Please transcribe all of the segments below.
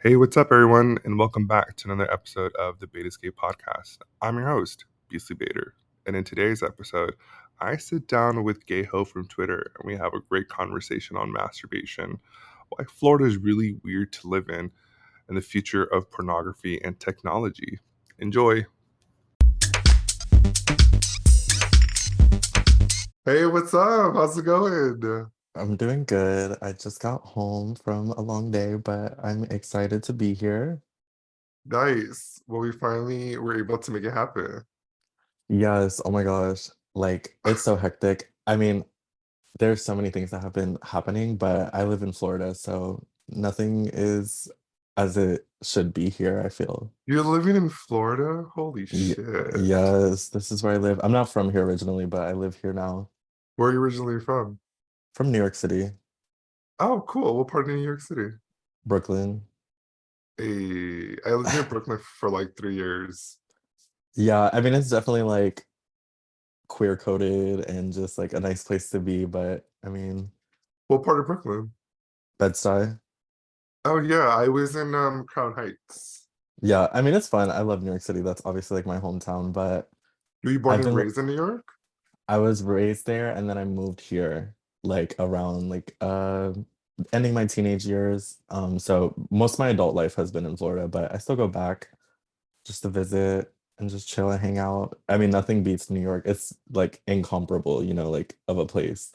Hey, what's up, everyone, and welcome back to another episode of the Bate Escape podcast. I'm your host, Beasley Bader, and in today's episode, I sit down with Gay Heaux from Twitter, and we have a great conversation on masturbation, why Florida is really weird to live in, and the future of pornography and technology. Enjoy. Hey, what's up? How's it going? I'm doing good. I just got home from a long day, but I'm excited to be here. Nice. Well, we finally were able to make it happen. Yes, oh my gosh. Like, it's so hectic. I mean, there's so many things that have been happening, but I live in Florida, so nothing is as it should be here, I feel. You're living in Florida? Holy Y shit. yes, this is where I live. I'm not from here originally, but I live here now. Where are you originally from? From New York City, Oh, cool. What part of New York City? Brooklyn. I lived near Brooklyn for like 3 years. Yeah, I mean, it's definitely like queer coded and just like a nice place to be, but I mean, What part of Brooklyn? Bed-Stuy. Oh yeah, I was in Crown Heights. Yeah, I mean it's fun. I love New York City. That's obviously like my hometown, but Were you born I've and been raised in New York? I was raised there and then I moved here like around ending my teenage years. So most of my adult life has been in Florida, but I still go back just to visit and just chill and hang out. I mean, nothing beats New York. It's like incomparable, like of a place.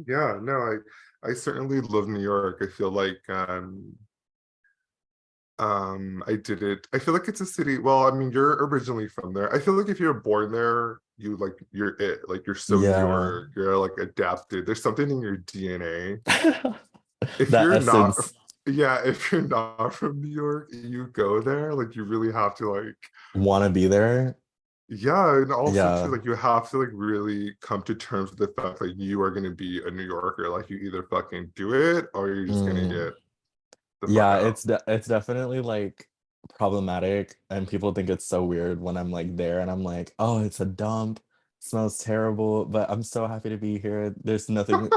Yeah, no, I certainly love New York. I feel like I did it. I feel like it's a city. Well, I mean, you're originally from there. I feel like if you're born there, you're it. Like you're so New Yeah. York. You're like adapted. There's something in your DNA. If That you're not, essence yeah, if you're not from New York, you go there, like you really have to wanna be there. yeah, and also too, Yeah. like you have to like really come to terms with the fact that you are gonna be a New Yorker. Like you either fucking do it or you're just gonna Mm. get the fuck Yeah, out. it's definitely like problematic and people think it's so weird when I'm like there and I'm like, "Oh, it's a dump. Smells terrible, but I'm so happy to be here. There's nothing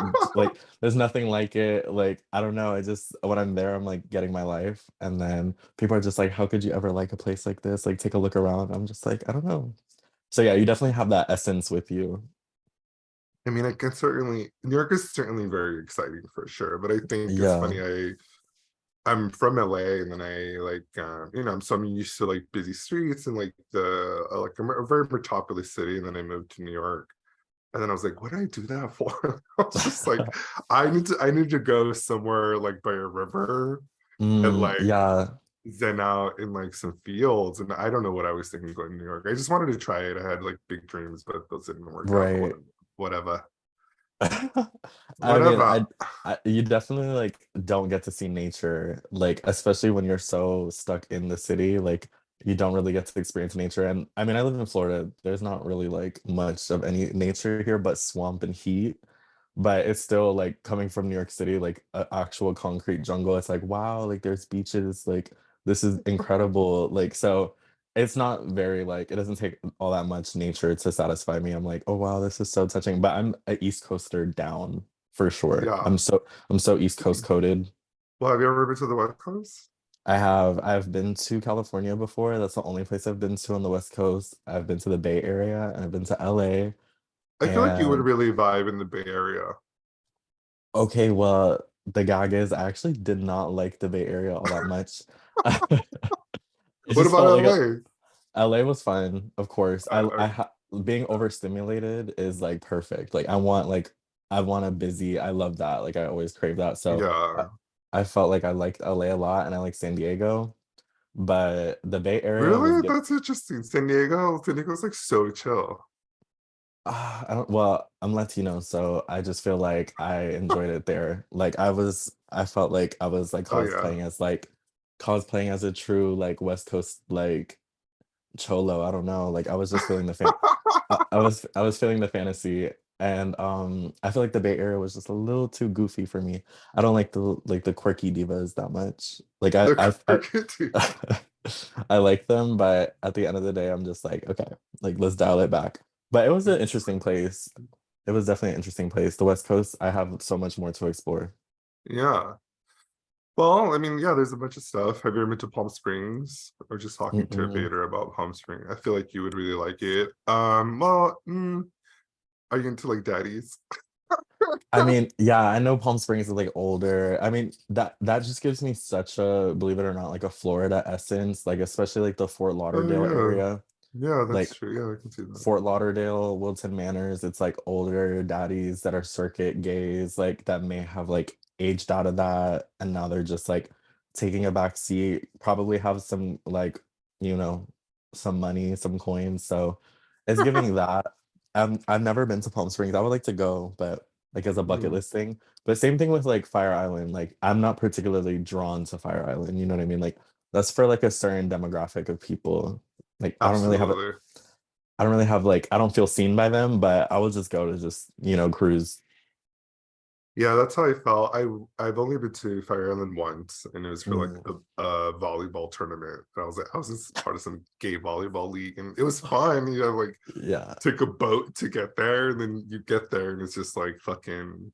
like it. Like, I don't know. I just when I'm there, I'm like getting my life and then people are just like, "How could you ever like a place like this? Like take a look around." I'm just like, "I don't know." So yeah, you definitely have that essence with you. I mean, I can certainly New York is certainly very exciting for sure, but I think it's Yeah. funny. I'm from LA, and then so I'm used to like busy streets and like the like a very metropolis city, and then I moved to New York. And then I was like, what did I do that for? I was just like, I need to go somewhere like by a river and like Yeah, zen out in like some fields. And I don't know what I was thinking going to New York. I just wanted to try it. I had like big dreams, but those didn't work out. But right. whatever. I mean, Whatever. you definitely like don't get to see nature, like especially when you're so stuck in the city, like you don't really get to experience nature. And I mean, I live in Florida. There's not really like much of any nature here but swamp and heat. But it's still like coming from New York City, like an actual concrete jungle. It's like, wow, like there's beaches, like this is incredible. Like so it's not very like it doesn't take all that much nature to satisfy me. I'm like, oh wow, this is so touching. But I'm a East Coaster down for sure. Yeah. I'm so East Coast coded. Well, have you ever been to the West Coast? I've been to California before. That's the only place I've been to on the West Coast. I've been to the Bay Area and I've been to LA. I feel like you would And really vibe in the Bay Area. okay, well, the gag is I actually did not like the Bay Area all that much. It What just about felt like LA? LA was fun, of course. I Uh, being overstimulated is like perfect. I want a busy. I love that. Like I always crave that. So yeah. I felt like I liked LA a lot and I like San Diego, but the Bay Area was Really? good. That's interesting. San Diego. San Diego's like so chill. I don't, well, I'm Latino, so I just feel like I enjoyed it there. I felt like I was like Oh yeah. cosplaying as a true like West Coast like cholo. I don't know. Like I was just feeling the fan. I was feeling the fantasy, and I feel like the Bay Area was just a little too goofy for me. I don't like the quirky divas that much. The cricket. I like them, but at the end of the day, I'm just like, okay, like let's dial it back. But it was an interesting place. It was definitely an interesting place. The West Coast, I have so much more to explore. Yeah. Well, I mean, yeah, there's a bunch of stuff. Have you ever been to Palm Springs? Or just talking to a Mm-mm. baiter about Palm Springs? I feel like you would really like it. Are you into like daddies? I mean, yeah, I know Palm Springs is like older. I mean, that just gives me such a, believe it or not, like a Florida essence, like especially like the Fort Oh Lauderdale yeah. area. Yeah, that's Like true. Yeah, I can see that. Fort Lauderdale, Wilton Manors, it's like older daddies that are circuit gays, like that may have like aged out of that and now they're just like taking a back seat, probably have some like, you know, some money, some coins. So it's giving that. I've never been to Palm Springs. I would like to go, but like as a bucket Hmm. list thing. But same thing with like Fire Island. Like I'm not particularly drawn to Fire Island, you know what I mean? Like that's for like a certain demographic of people. Like Absolutely. I don't really have like I don't feel seen by them, but I will just go to just, cruise. Yeah, that's how I felt. I've only been to Fire Island once, and it was for like Mm, a volleyball tournament. And I was just part of some gay volleyball league, and it was fun. You know, like yeah. take a boat to get there, and then you get there, and it's just like fucking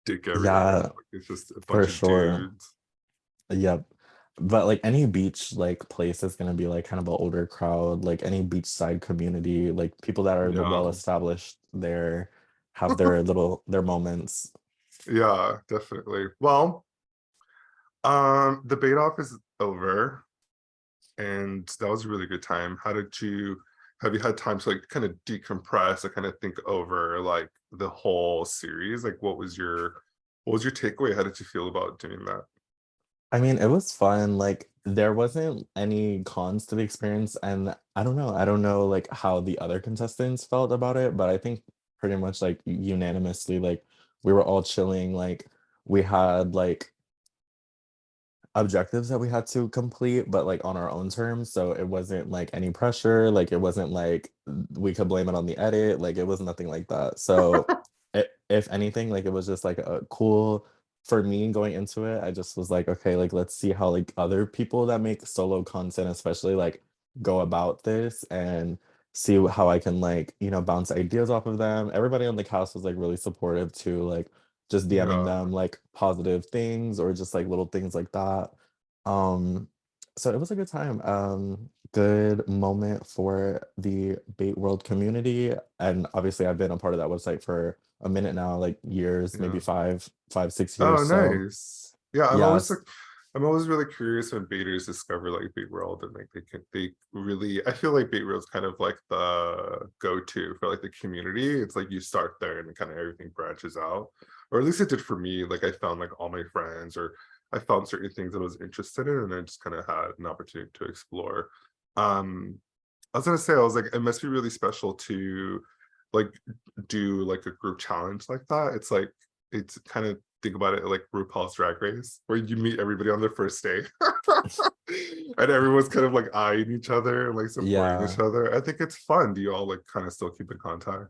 dick everywhere. Yeah, Like it's just a for bunch of sure. dudes. Yep. But like any beach like place is gonna be like kind of an older crowd, like any beachside community, like people that are well Yeah, established there have their moments. yeah, definitely. Well, the bait off is over, and that was a really good time. How did you have you had time to like kind of decompress and kind of think over like the whole series? Like what was your takeaway? How did you feel about doing that? I mean, it was fun. Like there wasn't any cons to the experience, and I don't know. I don't know like how the other contestants felt about it, but I think pretty much like unanimously, like we were all chilling. Like we had like objectives that we had to complete, but like on our own terms. So it wasn't like any pressure. Like it wasn't like we could blame it on the edit. Like it was nothing like that. So if anything, like it was just like a cool for me going into it. I just was like, okay, like let's see how like other people that make solo content, especially like go about this and see how I can like, bounce ideas off of them. Everybody on the cast was like really supportive too. Like just DMing Yeah, them like positive things or just like little things like that. Um, so it was a good time. Good moment for the bait world community. And obviously I've been a part of that website for a minute now, like years, maybe yeah. 5, 6 years. Oh, So nice. Yeah, yes, I'm always really curious when baiters discover like Bait World and like they really I feel like Bait World's kind of like the go-to for like the community. It's like you start there and kind of everything branches out. Or at least it did for me. Like I found like all my friends or I found certain things that I was interested in and I just kind of had an opportunity to explore. Um I was gonna say, I was like, it must be really special to like do like a group challenge like that. It's like it's kind of think about it like RuPaul's Drag Race, where you meet everybody on their first day, and everyone's kind of like eyeing each other and like supporting each yeah. other. I think it's fun. Do you all like kind of still keep in contact?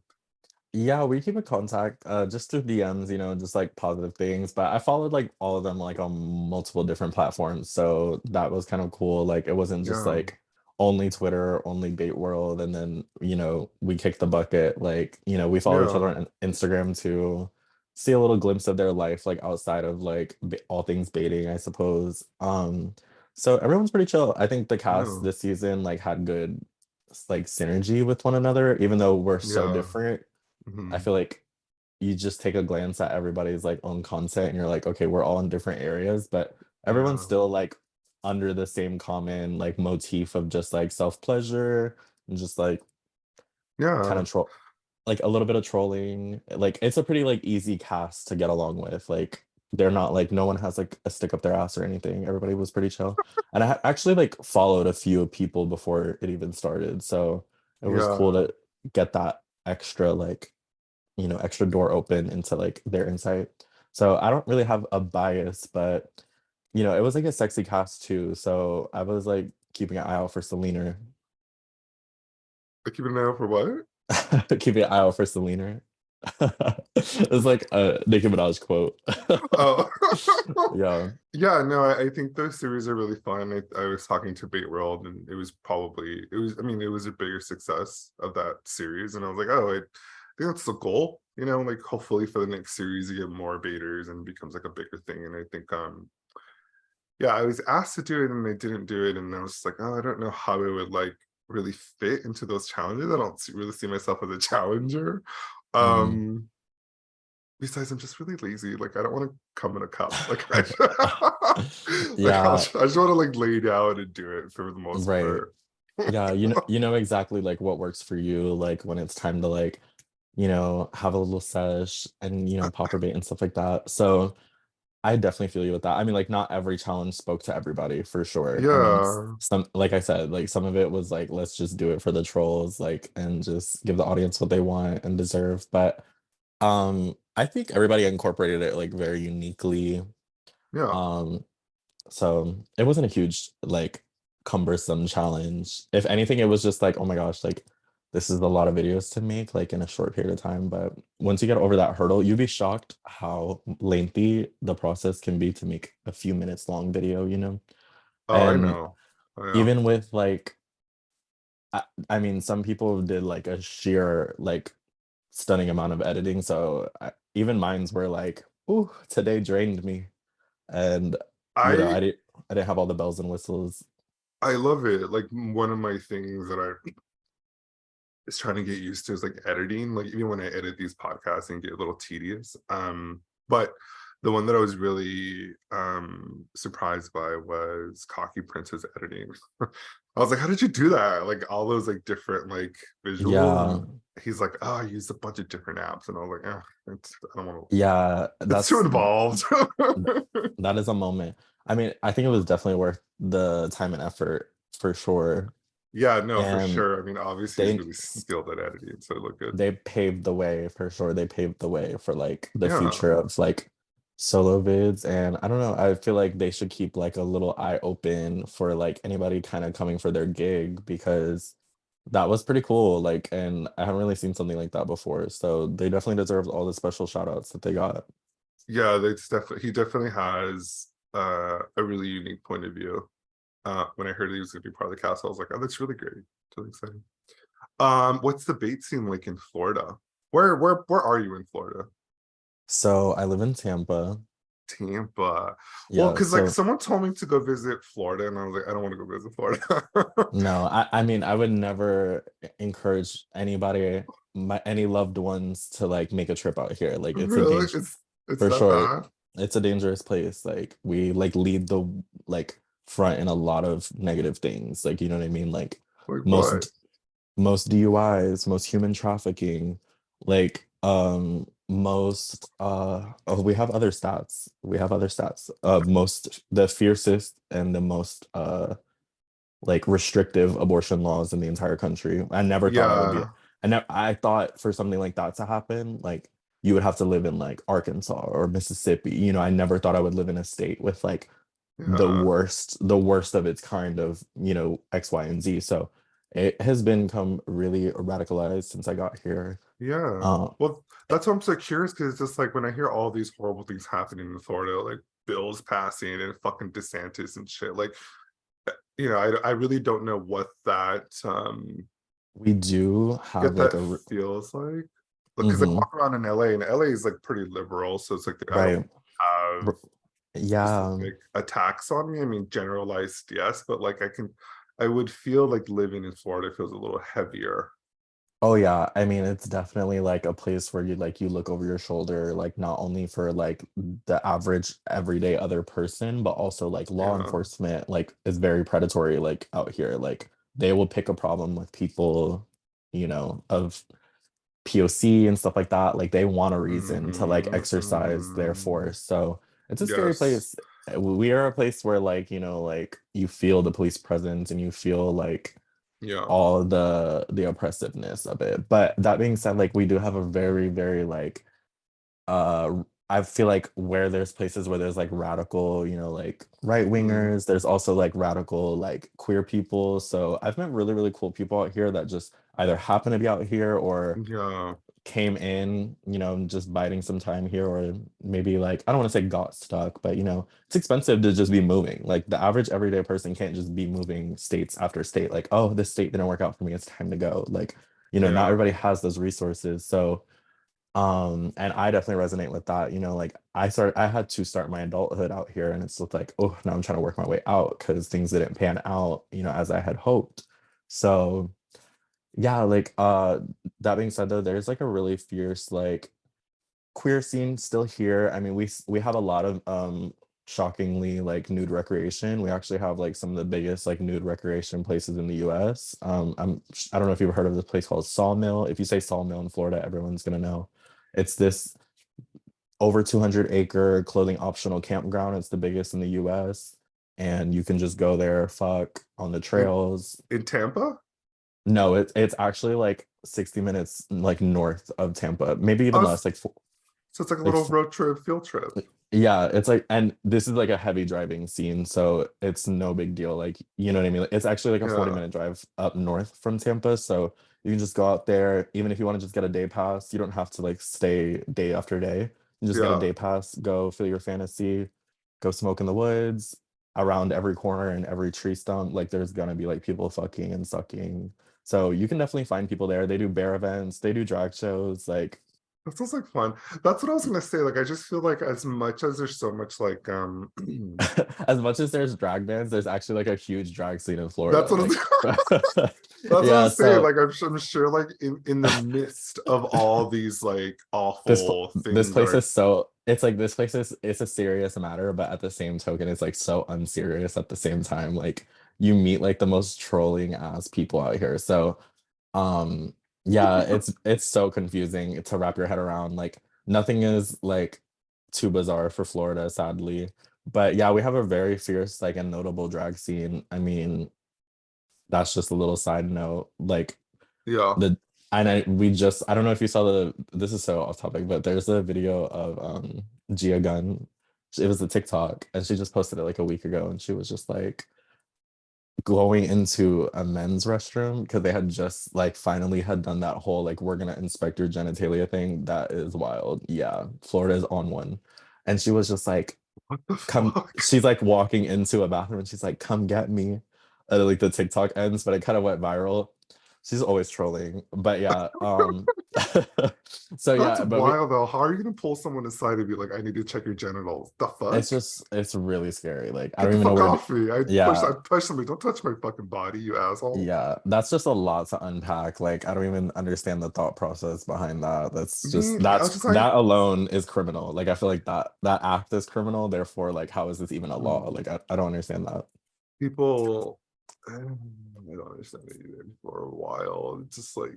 Yeah, we keep in contact just through DMs, just like positive things. But I followed like all of them like on multiple different platforms. So that was kind of cool. Like it wasn't just Yeah, like only Twitter, only Bait World, and then, we kicked the bucket. Like, we follow each other yeah, on Instagram to see a little glimpse of their life, like outside of like all things baiting, I suppose. So everyone's pretty chill. I think the cast yeah, this season like had good like synergy with one another, even though we're so yeah. different. I Hmm. feel like you just take a glance at everybody's like own content and you're like, okay, we're all in different areas, but everyone's Yeah, still like under the same common like motif of just like self-pleasure and just like kind yeah, of troll like a little bit of trolling. Like it's a pretty like easy cast to get along with. Like they're not like no one has like a stick up their ass or anything. Everybody was pretty chill. And actually like followed a few people before it even started. So it was cool yeah. to get that extra like extra door open into like their insight. So I don't really have a bias, but it was like a sexy cast too. So I was like keeping an eye out for Selena, I keep an eye out for what? keeping an eye out for Selena. It's like a Nicki Minaj quote. Oh, Yeah. yeah. No, I think those series are really fun. I was talking to Bait World, and it was. I mean, it was a bigger success of that series, and I was like, oh, I think that's the goal. You know, like hopefully for the next series, you get more baiters and it becomes like a bigger thing. And I think yeah, I was asked to do it and I didn't do it, and I was just like, oh, I don't know how it would like really fit into those challenges. I don't really see myself as a challenger. Mhm. Um, Besides, I'm just really lazy. Like, I don't want to come in a cup. Like, I, like Yeah, I just want to like lay down and do it for the most right. part. Yeah, you know exactly like what works for you, like when it's time to like, have a little sesh and pop or bait and stuff like that. So I definitely feel you with that. I mean, like not every challenge spoke to everybody for sure. I mean, Yeah, some like I said, like some of it was like let's just do it for the trolls, like and just give the audience what they want and deserve. But I think everybody incorporated it like very uniquely. yeah. Um so it wasn't a huge, like, cumbersome challenge. If anything, it was just like, oh my gosh, like this is a lot of videos to make, like in a short period of time. But once you get over that hurdle, you'd be shocked how lengthy the process can be to make a few minutes long video. Oh, I And know. Oh, yeah. even with like, I mean, some people did like a sheer, like, stunning amount of editing. So even mines were like, ooh, today drained me. And, I I didn't have all the bells and whistles. I love it. Like one of my things that I is trying to get used to is like editing. Like even when I edit these podcasts and get a little tedious. But the one that I was really surprised by was Cocky Prince's editing. I was like, how did you do that? Like all those like different like visuals, Yeah. and he's like, oh, I used a bunch of different apps, and I was like, I don't want to. Yeah, It's too involved. that is a moment. I mean, I think it was definitely worth the time and effort for sure. Yeah, no, for And sure. I mean, obviously he's they really skilled at editing, so it looked good. they paved the way for sure. They paved the way for like the Yeah, future of like solo vids. And I don't know, I feel like they should keep like a little eye open for like anybody kind of coming for their gig because that was pretty cool. Like, and I haven't really seen something like that before. So they definitely deserve all the special shout outs that they got. yeah, that's definitely he definitely has a really unique point of view. When I heard he was gonna be part of the cast, I was like, oh, that's really great. It's really exciting. What's the bait scene like in Florida? Where are you in Florida? So I live in Tampa. Tampa. Well, Yeah, because like so someone told me to go visit Florida, and I was like, I don't want to go visit Florida. no, I mean I would never encourage anybody, any loved ones to like make a trip out here. Like it's a Really? danger It's for that sure. bad? It's a dangerous place. Like we like lead the like front in a lot of negative things. Like you know what I mean? Like Like what? most most DUIs, most human trafficking, like most oh we have other stats. We have other stats of most the fiercest and the most like restrictive abortion laws in the entire country. I never thought I would be. Yeah, I thought for something like that to happen, like you would have to live in like Arkansas or Mississippi. I never thought I would live in a state with like yeah, the worst of its kind of, X, Y, and Z. So it has become really radicalized since I got here. yeah. Uh, Well, that's why I'm so curious because it's just like when I hear all these horrible things happening in Florida, like bills passing and fucking DeSantis and shit, like I really don't know what that we do have get like that a, feels like. Because I mhm, walk around in LA and LA is like pretty liberal, so it's like I don't right. have R- Yeah. specific attacks on me. I mean, generalized, yes, but like I would feel like living in Florida feels a little heavier. Oh yeah, I mean it's definitely like a place where you look over your shoulder, like not only for like the average everyday other person, but also like law Yeah. enforcement like is very predatory like out here. Like they will pick a problem with people, of POC and stuff like that. Like they want a reason to like Hmm, exercise their hmm. force. So it's a scary Yes. place. We are a place where like, like you feel the police presence and you feel like Yeah. all the oppressiveness of it. But that being said, like we do have a very, very like I feel like where there's places where there's like radical, like right Mm, wingers, there's also like radical like queer people. So I've met really, really cool people out here that just either happen to be out here or yeah. came in, just biding some time here, or maybe like, I don't want to say got stuck, but it's expensive to just be moving. Like the average everyday person can't just be moving states after state, like, oh, this state didn't work out for me, it's time to go. Like, not Yeah. everybody has those resources. So And I definitely resonate with that. Like I had to start my adulthood out here, and it's just like, oh, now I'm trying to work my way out because things didn't pan out, as I had hoped. So yeah, like that being said though, there's like a really fierce like queer scene still here. I mean, we have a lot of shockingly like nude recreation. We actually have like some of the biggest like nude recreation places in the US. I don't know if you've heard of this place called Sawmill. If you say Sawmill in Florida, everyone's gonna know. It's this over 200-acre clothing optional campground. It's the biggest in the US. And you can just go there, fuck on the in trails. in Tampa. No, it's actually like 60 minutes like north of Tampa, maybe I even was less, like So it's like a like little road trip, field trip. yeah, it's like, and this is like a heavy driving scene, so it's no big deal. Like, you know what I mean? Like, it's actually like a 40 Yeah, minute drive up north from Tampa. So you can just go out there, even if you want to just get a day pass, you don't have to like stay day after day. You just get a yeah. day pass, go feel your fantasy, go smoke in the woods, around every corner and every tree stump. Like, there's gonna be like people fucking and sucking. So you can definitely find people there. They do bear events, they do drag shows, like That sounds like fun. That's what I was gonna say. Like, I just feel like as much as there's so much like as much as there's drag bands, there's actually like a huge drag scene in that's Florida. what I was, Like, that's what I yeah, was saying. so Like, I'm sure like in the midst of all these like this awful this things that place are is so it's like this place is it's a serious matter, but at the same token, it's like so unserious at the same time. Like you meet like the most trolling ass people out here. So yeah, it's so confusing to wrap your head around. Like nothing is like too bizarre for Florida, sadly. But yeah, we have a very fierce like and notable drag scene. I mean, that's just a little side note. Like yeah. the and I don't know if you saw this is so off topic, but there's a video of Gia Gunn. It was a TikTok and she just posted it like a week ago and she was just like going into a men's restroom because they had just like finally had done that whole like we're gonna inspect your genitalia thing. That is wild. Yeah, Florida is on one. And she was just like, What the come, fuck? she's like walking into a bathroom and she's like, come get me. Like the TikTok ends, but it kind of went viral. She's always trolling. But yeah, so That's yeah, but we wild though. How are you gonna pull someone aside and be like, I need to check your genitals? The fuck? it's really scary. Like I Get don't the even know fuck where off me. yeah, I push somebody. Don't touch my fucking body, you asshole. yeah, that's just a lot to unpack. Like I don't even understand the thought process behind that. I was just like, That alone is criminal. Like I feel like that act is criminal. Therefore, like how is this even a law? Like I don't understand that. people, I don't understand it either for a while. It's just like,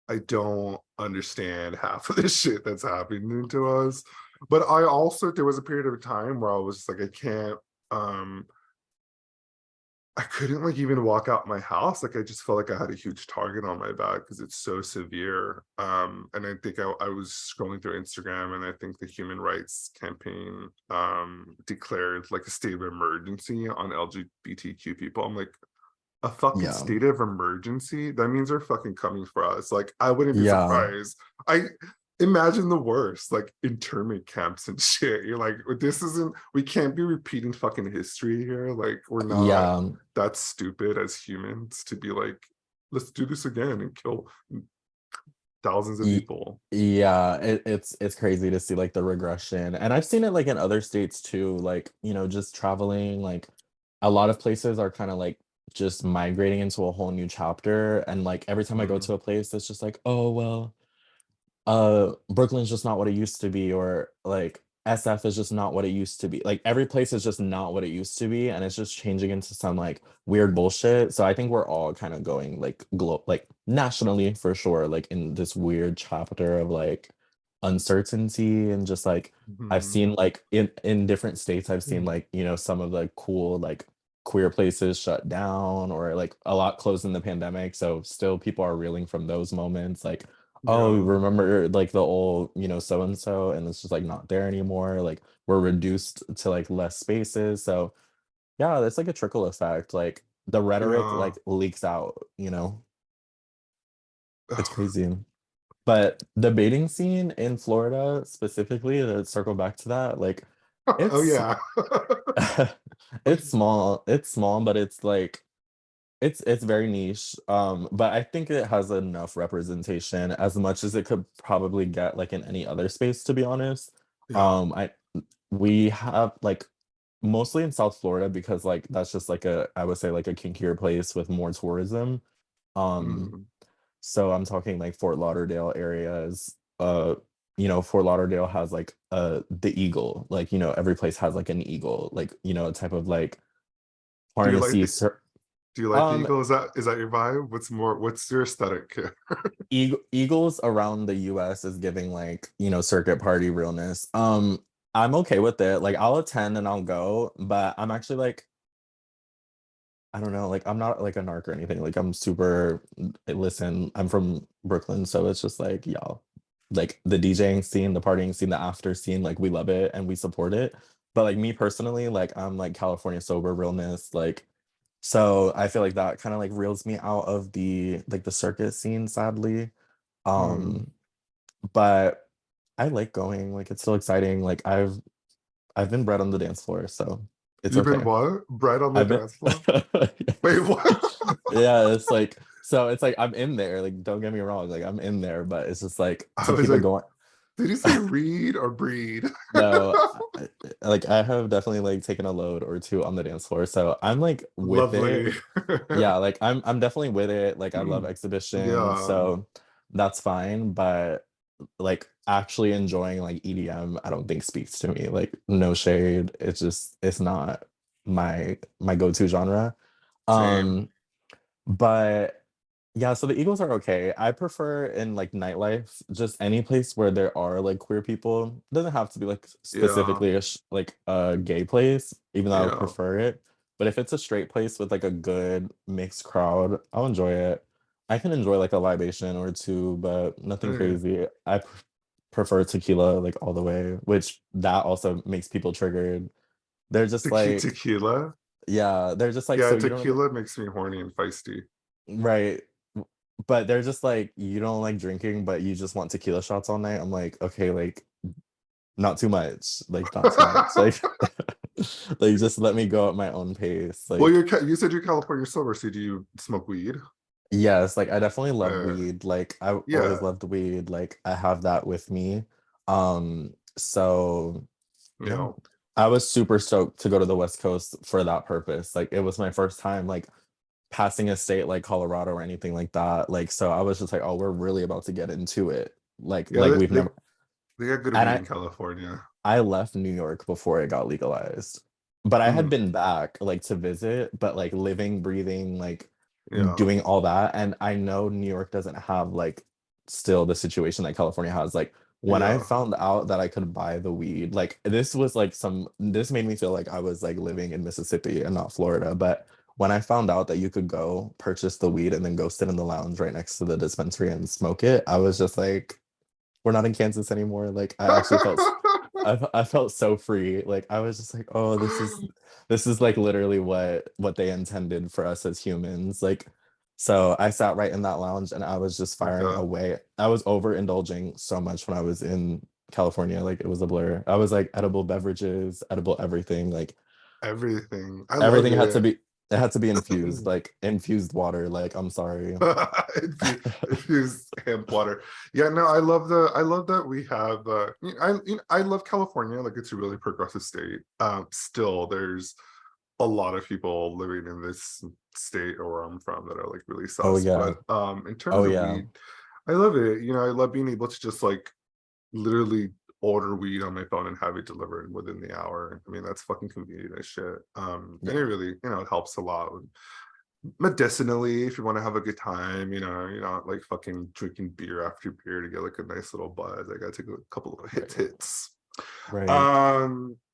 I don't understand half of this shit that's happening to us. But I also, there was a period of time where I was just like, um, I couldn't like even walk out my house. Like I just felt like I had a huge target on my back because it's so severe. And I think I was scrolling through Instagram and I think the Human Rights Campaign declared like a state of emergency on LGBTQ people. I'm like, a fucking Yeah. state of emergency? That means they're fucking coming for us. Like I wouldn't be Yeah. surprised. I imagine the worst, like internment camps and shit. You're like, this isn't, we can't be repeating fucking history here. Like we're not Yeah. that stupid as humans to be like, let's do this again and kill thousands of Y- people. Yeah, it's crazy to see like the regression. And I've seen it like in other states too, like, just traveling, like a lot of places are kind of like just migrating into a whole new chapter. And like every time I go Mm, to a place, it's just like, oh well, Brooklyn's just not what it used to be, or like SF is just not what it used to be. Like every place is just not what it used to be, and it's just changing into some like weird bullshit. So I think we're all kind of going like like nationally for sure, like in this weird chapter of like uncertainty and just like I've mhm. seen like in different states, I've seen like, some of the cool like queer places shut down or like a lot closed in the pandemic. So still people are reeling from those moments. Like, oh, Yeah. remember like the old, so and so, and it's just like not there anymore. Like we're reduced to like less spaces. So yeah, that's like a trickle effect. Like the rhetoric Yeah. like leaks out, it's Ugh. crazy. But the baiting scene in Florida specifically, to circle back to that, like Oh it's yeah. it's small, but it's like It's very niche, but I think it has enough representation as much as it could probably get like in any other space, to be honest. Yeah. I we have like mostly in South Florida because like that's just like a I would say like a kinkier place with more tourism. Um, Mm. so I'm talking like Fort Lauderdale areas. Fort Lauderdale has like the eagle, like every place has like an eagle, like a type of like Do you like harnessy the Do you like the um Eagle? Is that your vibe? What's your aesthetic here? Eagles around the US is giving like, circuit party realness. I'm okay with it. Like I'll attend and I'll go, but I'm actually like, I don't know, like I'm not like a narc or anything. Like I'm super listen, I'm from Brooklyn, so it's just like, y'all, like the DJing scene, the partying scene, the after scene, like we love it and we support it. But like me personally, like I'm like California sober realness, like so I feel like that kind of like reels me out of the circuit scene, sadly. Hmm. Um, but I like going, like it's still exciting. Like I've been bred on the dance floor, so it's You've been okay. what? Bread on the I've been dance floor? Wait, what? yeah, it's like so it's like I'm in there, like don't get me wrong, like I'm in there, but it's just like I to was keep it like, going. did you say read or breed? No, like I have definitely like taken a load or two on the dance floor, so I'm like with Lovely. it. Yeah, like I'm definitely with it. Like I love exhibition, Yeah, so that's fine, but like actually enjoying like EDM, I don't think speaks to me. Like no shade, it's not my go-to genre. same. Um, but yeah, so the Eagles are okay. I prefer in like nightlife, just any place where there are like queer people. It doesn't have to be like Yeah, specifically like a gay place, even though I would yeah. prefer it. But if it's a straight place with like a good mixed crowd, I'll enjoy it. I can enjoy like a libation or two, but nothing Hey, crazy. I prefer tequila like all the way, which that also makes people triggered. They're just like, tequila. yeah, they're just like, Yeah, so you don't really, tequila makes me horny and feisty. right. But they're just like, you don't like drinking, but you just want tequila shots all night. I'm like, okay, like not too much. Like not too much. Like like just let me go at my own pace. Well, Like you said you're California sober, so do you smoke weed? yes, like I definitely love Uh, weed. Like I always yeah, loved weed. Like I have that with me. So you yeah. know, I was super stoked to go to the West Coast for that purpose. Like it was my first time like passing a state like Colorado or anything like that. Like so I was just like, oh, we're really about to get into it. Like yeah, like we've never they got good and weed I in California. I left New York before it got legalized. But I had Mm, been back like to visit, but like living, breathing, like yeah, doing all that. And I know New York doesn't have like still the situation that California has. Like when I yeah. found out that I could buy the weed, like this was like this made me feel like I was like living in Mississippi and not Florida. But when I found out that you could go purchase the weed and then go sit in the lounge right next to the dispensary and smoke it, I was just like, we're not in Kansas anymore. Like I actually I felt so free. Like I was just like, oh, this is like literally what they intended for us as humans. Like so I sat right in that lounge and I was just firing Okay, away. I was overindulging so much when I was in California. Like it was a blur. I was like edible beverages, edible everything. Like everything. I love everything had to it. be it had to be infused, like infused water. Like I'm sorry. Infused hemp water. Yeah, no, I love that we have I love California, like it's a really progressive state. Still there's a lot of people living in this state or where I'm from that are like really Oh sus. yeah. But in terms Oh of yeah. weed, I love it. You know, I love being able to just like literally order weed on my phone and have it delivered within the hour. I mean, that's fucking convenient as shit. And it Yeah. really, it helps a lot medicinally if you want to have a good time. You're not like fucking drinking beer after beer to get like a nice little buzz. I gotta take a couple of Right. hits. Right.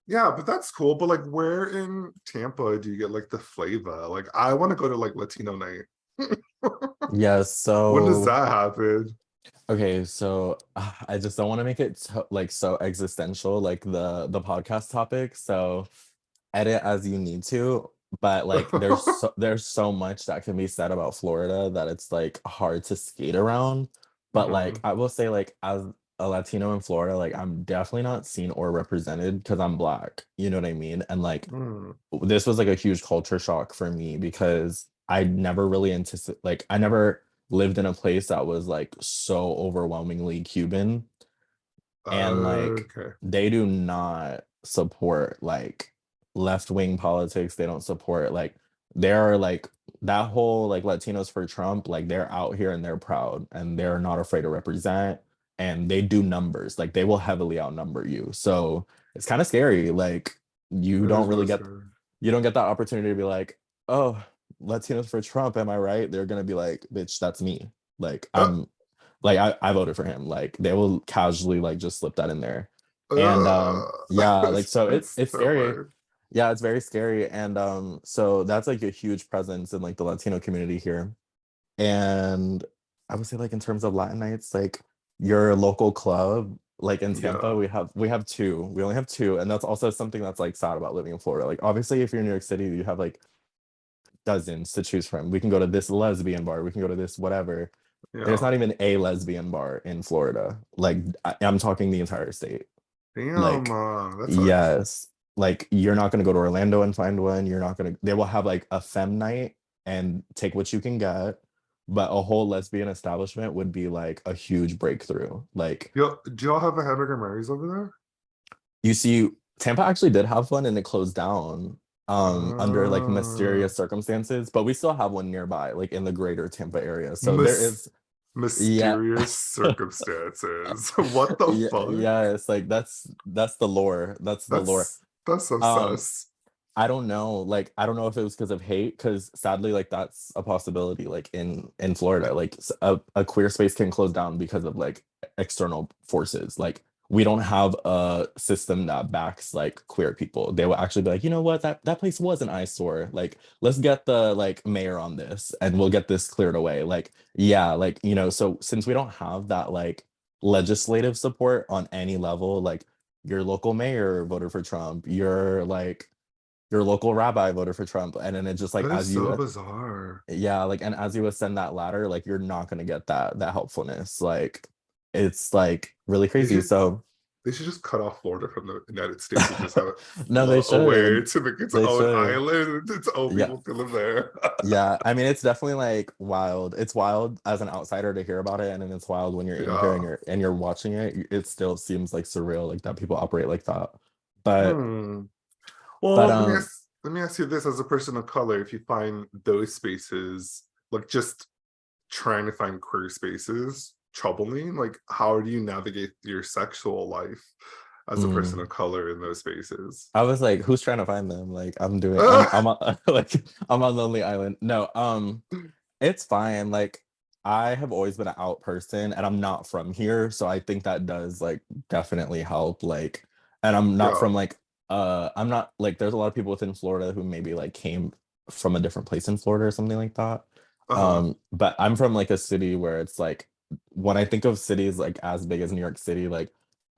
Yeah, but that's cool. But like, where in Tampa do you get like the flavor? Like, I want to go to like Latino night. Yeah, When does so that happen? okay, so I just don't want to make it like so existential, like the podcast topic. So edit as you need to, but like there's so much that can be said about Florida that it's like hard to skate around. But like Mhm. I will say, like as a Latino in Florida, like I'm definitely not seen or represented because I'm black. You know what I mean? And like Mm. this was like a huge culture shock for me because I never really anticipate like I never lived in a place that was like so overwhelmingly Cuban, and like Okay. they do not support like left-wing politics. They don't support like they're like that whole like Latinos for Trump, like they're out here and they're proud and they're not afraid to represent, and they do numbers. Like they will heavily outnumber you. So it's kind of scary. Like you It don't is really really get scary. you don't get that opportunity to be like, oh, Latinos for Trump, am I right? They're gonna be like, bitch, that's me. Like Uh, I voted for him. Like they will casually like just slip that in there. And uh, yeah, like so that's it's scary. terrifying. Yeah, it's very scary. And so that's like a huge presence in like the Latino community here. And I would say like in terms of Latin nights, like your local club, like in Tampa, Yeah. we have two. We only have two. And that's also something that's like sad about living in Florida. Like obviously if you're in New York City, you have like dozens to choose from. We can go to this lesbian bar, we can go to this whatever. There's Yeah. not even a lesbian bar in Florida. Like I'm talking the entire state. Damn, Like, that sucks. yes, like you're not gonna go to Orlando and find one. You're not gonna. They will have like a femme night and take what you can get, but a whole lesbian establishment would be like a huge breakthrough. Like Yo, do y'all have a Hamburger Mary's over there? you see, Tampa actually did have one and it closed down under like Uh, mysterious circumstances, but we still have one nearby, like in the greater Tampa area. So there mys is, yeah. mysterious circumstances. What the Yeah, fuck? yeah, it's like that's the lore. That's the lore. That's so Um, sus. I don't know. Like, I don't know if it was because of hate, because sadly, like that's a possibility. Like in Florida, like a queer space can close down because of like external forces. Like we don't have a system that backs like queer people. They will actually be like, you know what, that place was an eyesore. Like, let's get the like mayor on this, and we'll get this cleared away. Like, yeah, like so since we don't have that like legislative support on any level, like your local mayor voted for Trump, your local rabbi voted for Trump. And then it just like That is as so you bizarre. yeah, like and as you ascend that ladder, like you're not gonna get that helpfulness. Like it's like really They crazy. should So they should just cut off Florida from the United States and just have it no, they float away should. to make its They own should. island. Its own Yeah. people can live there. Yeah. I mean, it's definitely like wild. It's wild as an outsider to hear about it. And then it's wild when you're in here and Yeah. you're watching it. It still seems like surreal, like that people operate like that. But Hmm. but Well, let me ask you this: as a person of color, if you find those spaces, like just trying to find queer spaces, troubling, like how do you navigate your sexual life as a person mm, of color in those spaces? I was like, who's trying to find them? Like I'm on, like I'm on Lonely Island. No, it's fine. Like I have always been an out person and I'm not from here, so I think that does like definitely help. Like, and I'm not Yeah. from like I'm not like there's a lot of people within Florida who maybe like came from a different place in Florida or something like that. Uh-huh. But I'm from like a city where it's like when I think of cities like as big as New York City, like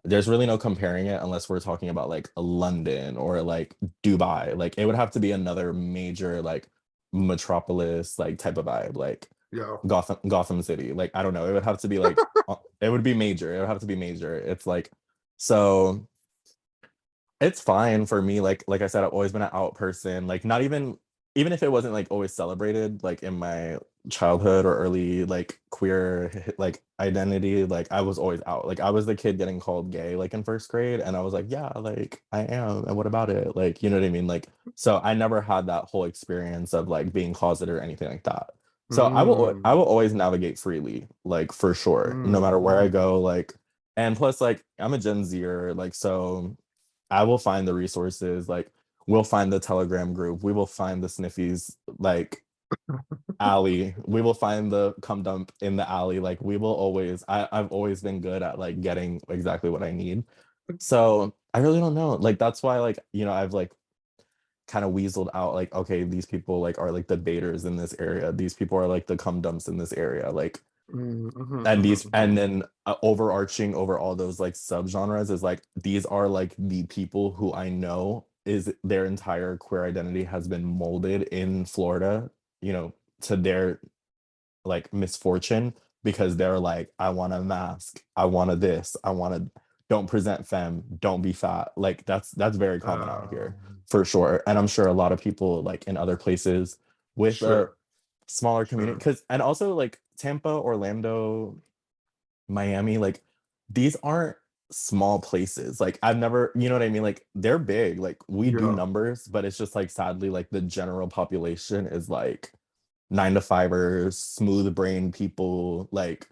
there's really no comparing it unless we're talking about like London or like Dubai. Like it would have to be another major like metropolis like type of vibe, like Yeah. Gotham City. Like I don't know, it would have to be like it would be major. It would have to be major. It's like so it's fine for me. Like I said, I've always been an out person. Like not even if it wasn't like always celebrated, like in my childhood or early like queer like identity, like I was always out. Like I was the kid getting called gay like in first grade, and I was like, yeah, like I am. And what about it? Like, you know what I mean? Like, so I never had that whole experience of like being closeted or anything like that. So I Mm, will always navigate freely, like for sure, no matter where I mm. go. Like, and plus, like I'm a Gen Zer, like so I will find the resources. Like we'll find the Telegram group. We will find the Sniffies like alley. We will find the cum dump in the alley. Like we will always. I've always been good at like getting exactly what I need. So I really don't know. Like that's why like I've like kind of weaseled out like okay these people like are like the baiters in this area. These people are like the cum dumps in this area. Like Mm, mhm, and mhm, these and mhm. then overarching over all those like subgenres is like these are like the people who I know is their entire queer identity has been molded in Florida, to their like misfortune, because they're like I want a mask, I want a this, I want to don't present femme, don't be fat. Like that's very common out here Um, for sure. And I'm sure a lot of people like in other places with sure. smaller community, Sure. because and also like Tampa, Orlando, Miami, like these aren't small places. Like I've never, you know what I mean? Like they're big. Like we do Yeah. numbers, but it's just like sadly, like the general population is like nine to fivers, smooth brain people, like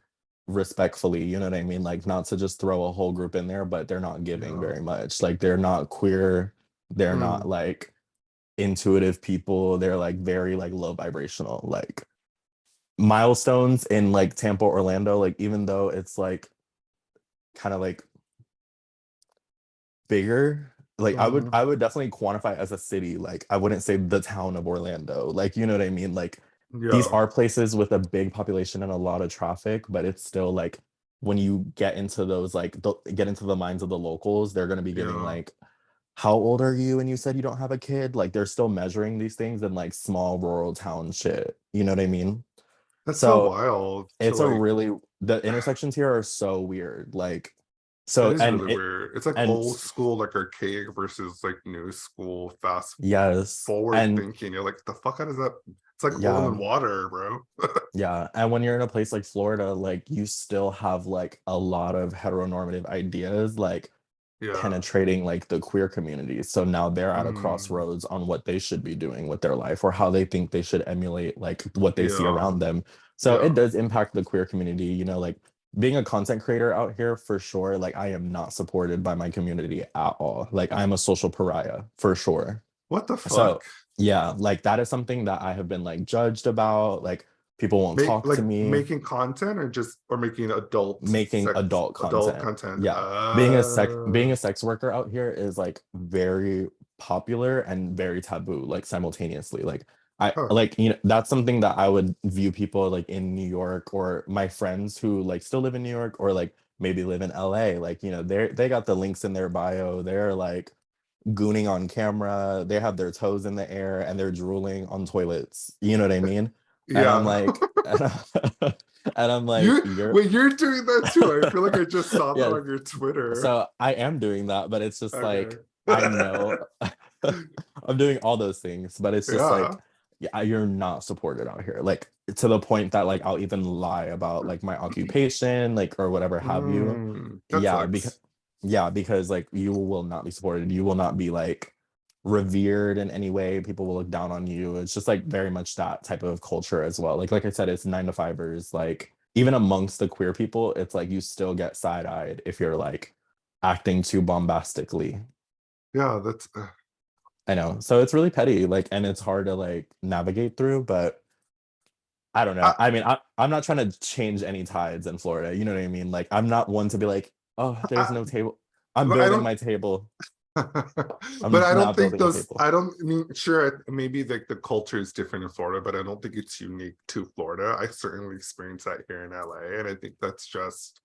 respectfully, you know what I mean? Like not to just throw a whole group in there, but they're not giving Yeah. very much. Like they're not queer, they're not Mm. like intuitive people, they're like very like low vibrational. Like milestones in like Tampa, Orlando, like even though it's like kind of like bigger, like Hmm. I would definitely quantify it as a city. Like I wouldn't say the town of Orlando. Like you know what I mean? Like these Yeah. are places with a big population and a lot of traffic, but it's still like when you get into those like get into the minds of the locals, they're going to be giving Yeah. like, how old are you and you said you don't have a kid? Like they're still measuring these things in like small rural town shit. You know what I mean? That's so So wild to it's a like. really, the intersections here are so weird. Like That so is really weird. It's like and old school, like archaic versus like new school, fast yes, forward and thinking. You're like, the fuck out of that? It's like oil yeah, and water, bro. yeah. And when you're in a place like Florida, like you still have like a lot of heteronormative ideas like Yeah. penetrating like the queer community. So now they're at a Mm. crossroads on what they should be doing with their life or how they think they should emulate like what they see Yeah. around them. So it Yeah. does impact the queer community, you know, like being a content creator out here for sure. Like I am not supported by my community at all. Like I'm a social pariah for sure. What the fuck? So yeah, like that is something that I have been like judged about. Like people won't talk to me Making content or just or making making adult adult content. content. Yeah. Being a sex worker out here is like very popular and very taboo, like simultaneously. Like I Huh. like you know that's something that I would view people like in New York or my friends who like still live in New York or like maybe live in LA. Like, you know, they got the links in their bio. They're like gooning on camera, they have their toes in the air and they're drooling on toilets. You know what I mean? And I'm Yeah. like, and I'm like, You you're wait, you're doing that too. I feel like I just saw that yes. on your Twitter. So I am doing that, but it's just like Okay. I know I'm doing all those things, but it's just Yeah. like yeah, you're not supported out here. Like to the point that like I'll even lie about like my occupation, like or whatever have you. That Yeah, because sucks. because like you will not be supported. You will not be like revered in any way. People will look down on you. It's just like very much that type of culture as well. Like I said, it's nine to fivers. Like even amongst the queer people, it's like you still get side-eyed if you're like acting too bombastically. Yeah, that's I know. So it's really petty, like, and it's hard to like navigate through, but I don't know. I, I mean, I'm not trying to change any tides in Florida. You know what I mean? Like, I'm not one to be like, oh, there's I, no table. I'm but I building don't my table. but I'm I now don't think building a those table. I don't I mean sure maybe like the culture is different in Florida, but I don't think it's unique to Florida. I certainly experienced that here in LA, and I think that's just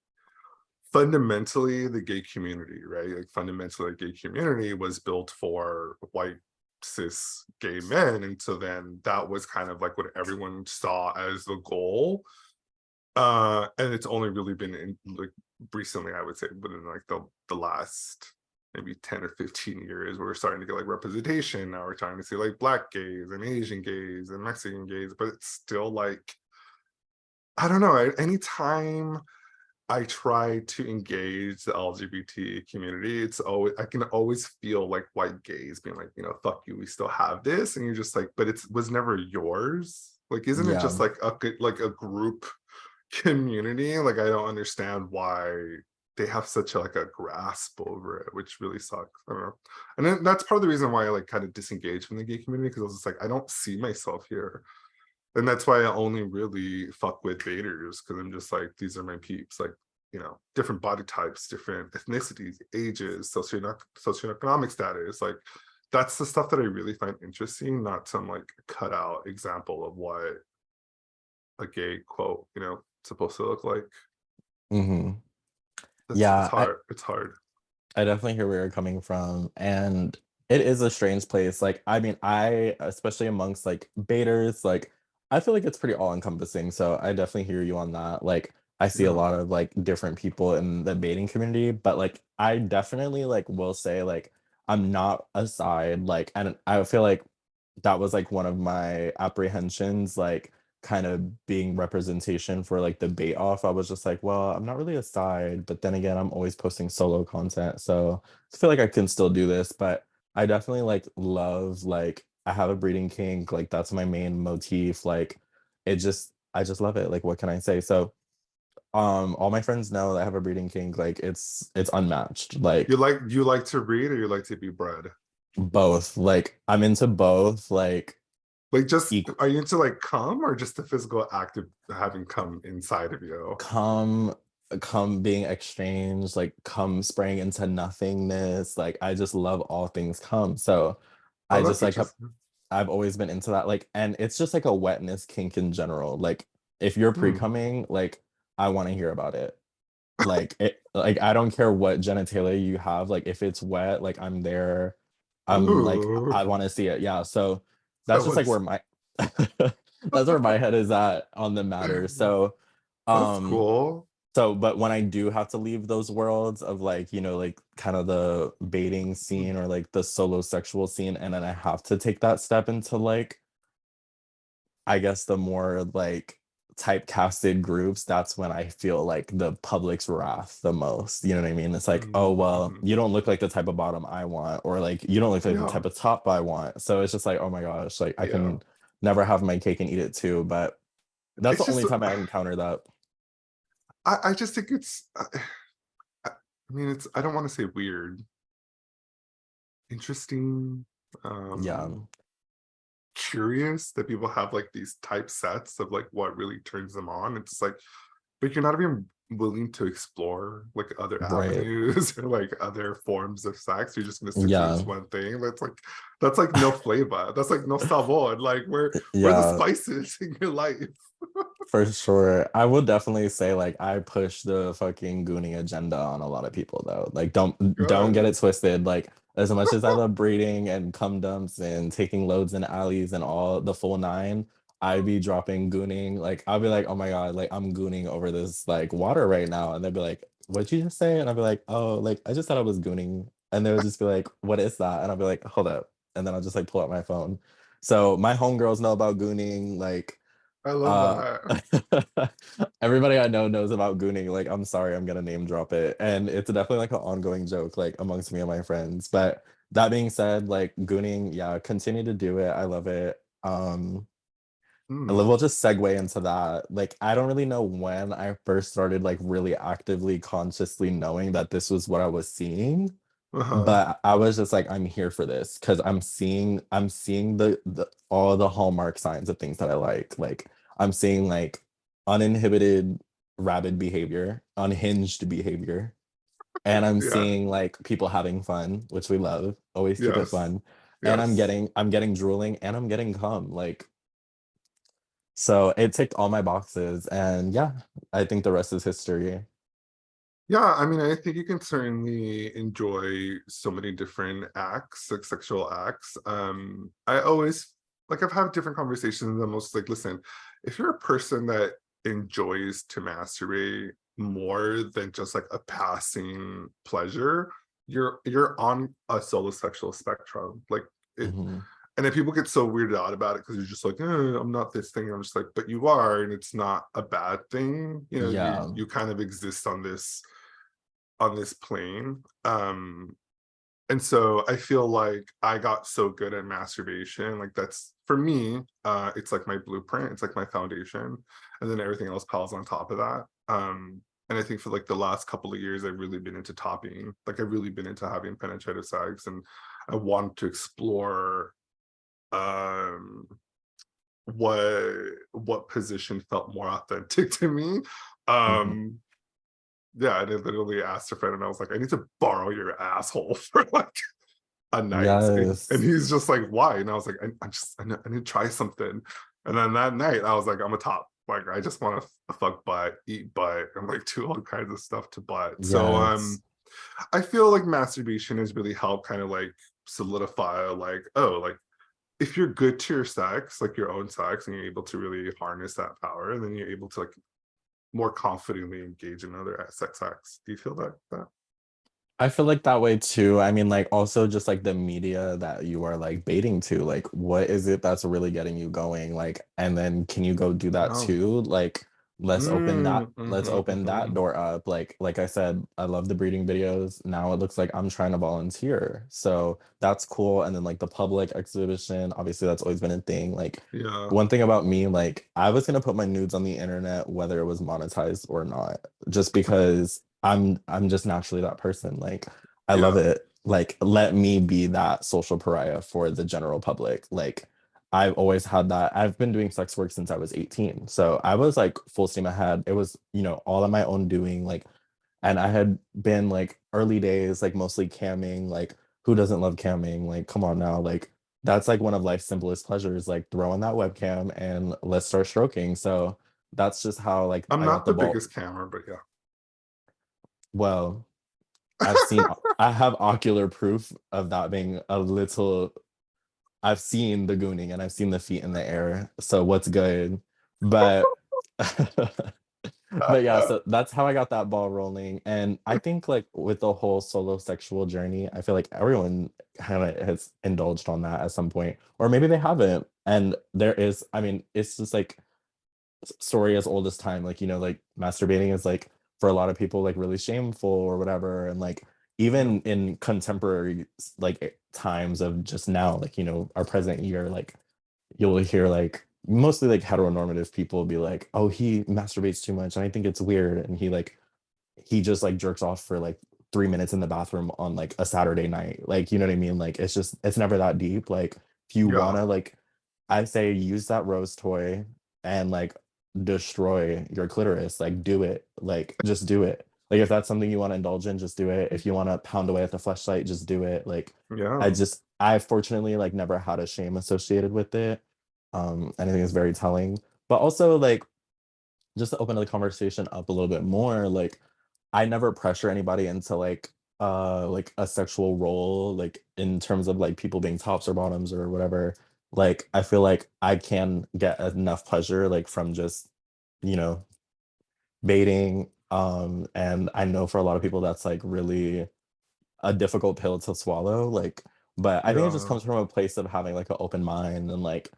fundamentally the gay community, right? Like fundamentally the gay community was built for white cis gay men. And so then that was kind of like what everyone saw as the goal. And it's only really been in like recently, I would say, within like the last maybe 10 or 15 years, where we're starting to get like representation. Now we're starting to see like black gays and Asian gays and Mexican gays, but it's still like, I don't know, anytime I try to engage the LGBT community, it's always I can always feel like white gays being like, fuck you, we still have this, and you're just like, but it was never yours. Like, isn't it just Yeah. like a group community? Like, I don't understand why they have such like a grasp over it, which really sucks. I don't know, and then that's part of the reason why I like kind of disengaged from the gay community because I was just like, I don't see myself here, and that's why I only really fuck with daters because I'm just like, these are my peeps, like, different body types, different ethnicities, ages, socioeconomic status. Like, that's the stuff that I really find interesting, not some like cutout example of what a gay quote, supposed to look like. Hmm. It's Yeah, hard. It's hard. I definitely hear where you're coming from. And it is a strange place. Like, I mean, especially amongst like baiters, like, I feel like it's pretty all encompassing. So I definitely hear you on that. Like, I see a Yeah. lot of like different people in the baiting community, but like, I definitely like will say, like, I'm not a side. Like, and I feel like that was like one of my apprehensions. Like, kind of being representation for like the Bateoff, I was just like, well, I'm not really a side, but then again, I'm always posting solo content. So I feel like I can still do this, but I definitely like love like I have a breeding kink, like that's my main motif. Like I just love it. Like what can I say? So all my friends know that I have a breeding kink. Like it's unmatched. Like You like to read or you like to be bred? both. Like I'm into both. Like Like just equal are you into like cum or just the physical act of having cum inside of you? come come being exchanged, like come spraying into nothingness. Like I just love all things come. So Oh, I that's just like have interesting. I've always been into that. Like, and it's just like a wetness kink in general. Like if you're Hmm. pre-coming, like I want to hear about it. Like I don't care what genitalia you have, like if it's wet, like I'm there. I'm like Ooh, I want to see it. Yeah, so I that's just want like to. where my that's where my head is at on the matter. So That's um cool. but when I do have to leave those worlds of like, like kind of the baiting scene or like the solo sexual scene, and then I have to take that step into like I guess the more like typecasted groups, that's when I feel like the public's wrath the most. You know what I mean? It's like, oh, well, Mhm. you don't look like the type of bottom I want, or like you don't look like the Yeah, type of top I want. So it's just like, oh my gosh, like I yeah. can never have my cake and eat it too. But that's It's the just only time I encounter that. I just think it's I mean it's I don't want to say weird, interesting, Yeah, curious that people have like these type sets of like what really turns them on. It's like, but you're not even willing to explore like other right. avenues or like other forms of sex. You're just gonna stick to this Yeah, one thing. That's like no flavor. That's like no sabor. Like where are the yeah. spices in your life? For sure. I will definitely say like I push the fucking gooning agenda on a lot of people though. Like don't get Good. it twisted. Like as much as I love breeding and cum dumps and taking loads in alleys and all the full nine, I be dropping gooning. Like I'll be like, oh my God, like I'm gooning over this like water right now. And they'll be like, what'd you just say? And I'll be like, oh, like I just thought I was gooning. And they'll just be like, what is that? And I'll be like, hold up. And then I'll just like pull out my phone. So my homegirls know about gooning. Like I love uh, that. everybody I know knows about gooning. Like, I'm sorry, I'm gonna name drop it, and it's definitely like an ongoing joke, like amongst me and my friends. But that being said, like gooning, yeah, continue to do it. I love it. Mm. We'll just segue into that. Like, I don't really know when I first started like really actively, consciously knowing that this was what I was seeing, Uh-huh. but I was just like, I'm here for this because I'm seeing the all the hallmark signs of things that I like. Like I'm seeing like uninhibited rabid behavior, unhinged behavior, and I'm Yeah. seeing like people having fun, which we love. Always keep it Yes. fun. And Yes. I'm getting drooling and I'm getting cum. Like so it ticked all my boxes. And yeah, I think the rest is history. Yeah, I mean, I think you can certainly enjoy so many different acts, like sexual acts. I always like I've had different conversations and I'm most like, listen, if you're a person that enjoys to masturbate more than just like a passing pleasure, you're on a solo sexual spectrum. Like it Mhm. and then people get so weirded out about it because you're just like, I'm not this thing. And I'm just like, but you are, and it's not a bad thing. You know, Yeah. you kind of exist on this plane. And so I feel like I got so good at masturbation. Like that's for me, it's like my blueprint, it's like my foundation. And then everything else piles on top of that. And I think for like the last couple of years, I've really been into topping. Like I've really been into having penetrative sex and I want to explore um what position felt more authentic to me. Mhm. Um yeah, and I literally asked a friend, and I was like, "I need to borrow your asshole for like a night," and Yes. he's just like, "Why?" And I was like, I need to try something." And then that night, I was like, "I'm a top. Like, I just want to fuck butt, eat butt, and like do all kinds of stuff to butt." So, Yes. I feel like masturbation has really helped kind of like solidify, like, oh, like if you're good to your sex, like your own sex, and you're able to really harness that power, and then you're able to like more confidently engage in other sex acts. Do you feel that? I feel like that way too. I mean, like also just like the media that you are like baiting to, like what is it that's really getting you going? Like, and then can you go do that No. too? Like, let's open that Mm. door up. Like I said, I love the breeding videos. Now it looks like I'm trying to volunteer. So that's cool. And then like the public exhibition, obviously that's always been a thing. Like Yeah. one thing about me, like I was gonna put my nudes on the internet whether it was monetized or not, just because I'm just naturally that person. Like I love Yeah. it. Like let me be that social pariah for the general public. Like I've always had that. I've been doing sex work since I was 18. So I was like full steam ahead. It was, all of my own doing. Like, and I had been like early days, like mostly camming. Like, who doesn't love camming? Like, come on now. Like, that's like one of life's simplest pleasures. Like, throw on that webcam and let's start stroking. So that's just how like I'm I got not the the ball. biggest camera, but Well, I've yeah. seen, I have ocular proof of that being a little. I've seen the gooning and I've seen the feet in the air. So what's good? But but yeah, so that's how I got that ball rolling. And I think like with the whole solo sexual journey, I feel like everyone kind of has indulged on that at some point, or maybe they haven't. And there is, I mean, it's just like story as old as time. Like, like masturbating is like for a lot of people like really shameful or whatever. And like Yeah. even in contemporary like times of just now, like, our present year, like you'll hear like mostly like heteronormative people be like, oh, he masturbates too much and I think it's weird. And he just like jerks off for like 3 minutes in the bathroom on like a Saturday night. Like, you know what I mean? Like it's never that deep. Like if you Yeah. wanna like I say use that rose toy and like destroy your clitoris. Like do it. Like just do it. Like if that's something you want to indulge in, just do it. If you want to pound away at the fleshlight, just do it. Like Yeah. I fortunately like never had a shame associated with it. And I think it's very telling. But also like just to open the conversation up a little bit more, like I never pressure anybody into like a sexual role, like in terms of like people being tops or bottoms or whatever. Like I feel like I can get enough pleasure like from just, you know, baiting. And I know for a lot of people that's like really a difficult pill to swallow. Like, but I think it just Yeah. comes from a place of having like an open mind and like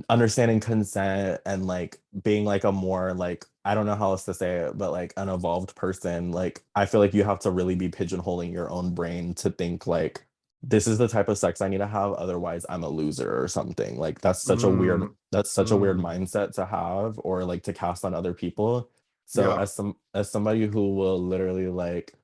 understanding consent and like being like a more like I don't know how else to say it, but like an evolved person. Like I feel like you have to really be pigeonholing your own brain to think like this is the type of sex I need to have, otherwise I'm a loser or something. Like Mm. that's such a weird Mm. mindset to have or like to cast on other people. So Yeah. as somebody who will literally like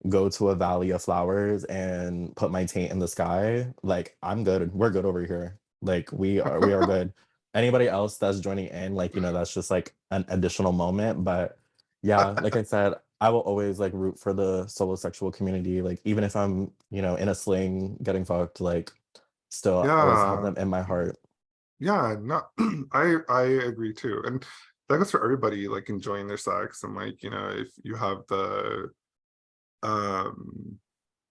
go to a valley of flowers and put my taint in the sky, like I'm good. We're good over here. Like we are good. Anybody else that's joining in, like, that's just like an additional moment. But yeah, like I said, I will always like root for the solo sexual community. Like even if I'm, in a sling getting fucked, like still always have Yeah. them in my heart. Yeah. No, I agree too. And that goes for everybody, like enjoying their sex and like, if you have the um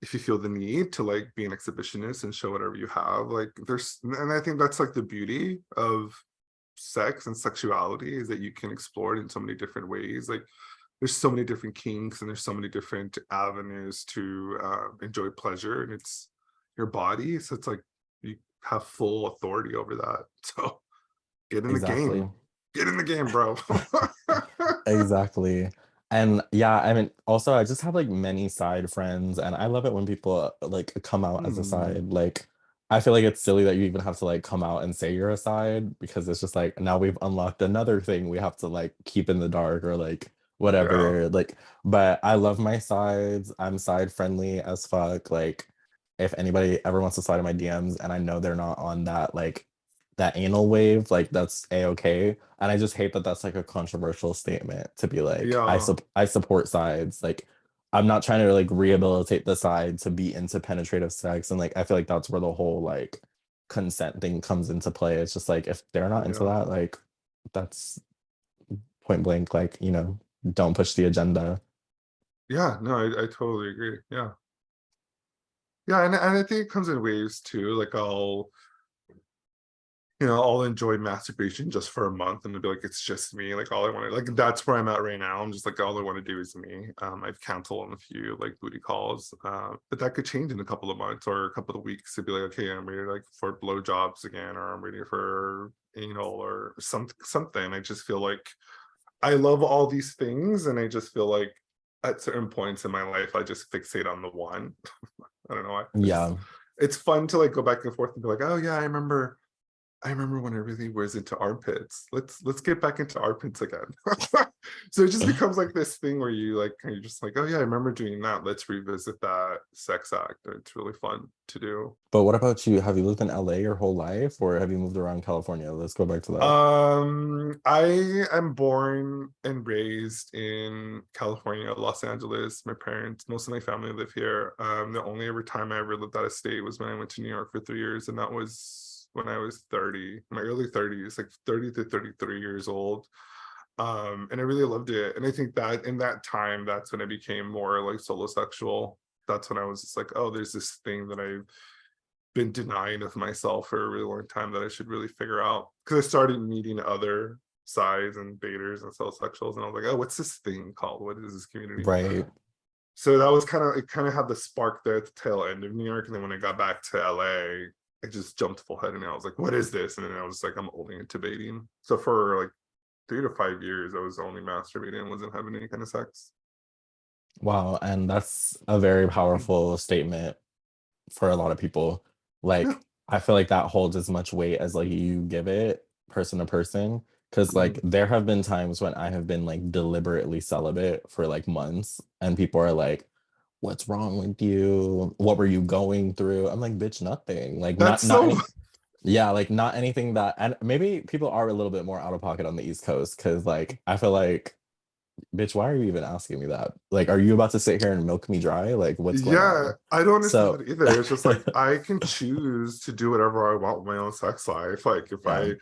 if you feel the need to like be an exhibitionist and show whatever you have, like and I think that's like the beauty of sex and sexuality is that you can explore it in so many different ways. Like there's so many different kinks and there's so many different avenues to enjoy pleasure, and it's your body, so it's like you have full authority over that. So get in the Exactly. game, get in the game, bro. Exactly. And yeah, I mean, also, I just have like many side friends, and I love it when people like come out as a Hmm. side. Like, I feel like it's silly that you even have to like come out and say you're a side because it's just like now we've unlocked another thing we have to like keep in the dark or like Yeah. whatever. Like, but I love my sides. I'm side friendly as fuck. Like, if anybody ever wants to slide in my DMs and I know they're not on that anal wave, like that's a-okay. And I just hate that that's like a controversial statement to be like, Yeah. I support sides. Like I'm not trying to like rehabilitate the side to be into penetrative sex. And like I feel like that's where the whole like consent thing comes into play. It's just like if they're not into Yeah. that, like that's point blank, like, don't push the agenda. Yeah, no, I totally agree. Yeah. Yeah, and I think it comes in waves too. Like I'll enjoy masturbation just for a month and it'll be like it's just me. Like all I want to like that's where I'm at right now. I'm just like all I want to do is me. I've canceled on a few like booty calls, but that could change in a couple of months or a couple of weeks to be like, okay, I'm ready like for blowjobs again, or I'm ready for anal or something. I just feel like I love all these things, and I just feel like at certain points in my life, I just fixate on the one. I don't know why. Yeah. It's fun to like go back and forth and be like, oh yeah, I remember when I really was into armpits. Let's get back into armpits again. So it just becomes like this thing where you're just like, oh yeah, I remember doing that. Let's revisit that sex act. It's really fun to do. But what about you? Have you lived in LA your whole life, or have you moved around California? Let's go back to that. I am born and raised in California, Los Angeles. My parents, most of my family live here. The only ever time I ever lived out of state was when I went to New York for 3 years, and that was when I was 30, my early 30s, like 30 to 33 years old. And I really loved it. And I think that in that time, that's when I became more like solo sexual. That's when I was just like, oh, there's this thing that I've been denying of myself for a really long time that I should really figure out. Because I started meeting other sides and daters and solo sexuals, and I was like, oh, what's this thing called? What is this community? Right. So that was it kind of had the spark there at the tail end of New York. And then when I got back to LA, I just jumped full head and I was like, what is this? And then I was like, I'm only into baiting. So for like 3 to 5 years, I was only masturbating and wasn't having any kind of sex. Wow. And that's a very powerful statement for a lot of people. Yeah. Like, I feel like that holds as much weight as like you give it person to person. Cause like Mhm. there have been times when I have been like deliberately celibate for like months and people are like, what's wrong with you? What were you going through? I'm like, bitch, nothing. Like That's not so any yeah, like not anything that and maybe people are a little bit more out of pocket on the East Coast because like I feel like, bitch, why are you even asking me that? Like, are you about to sit here and milk me dry? Like, what's going yeah, on? I don't understand So that either. It's just like I can choose to do whatever I want with my own sex life. Like if yeah. I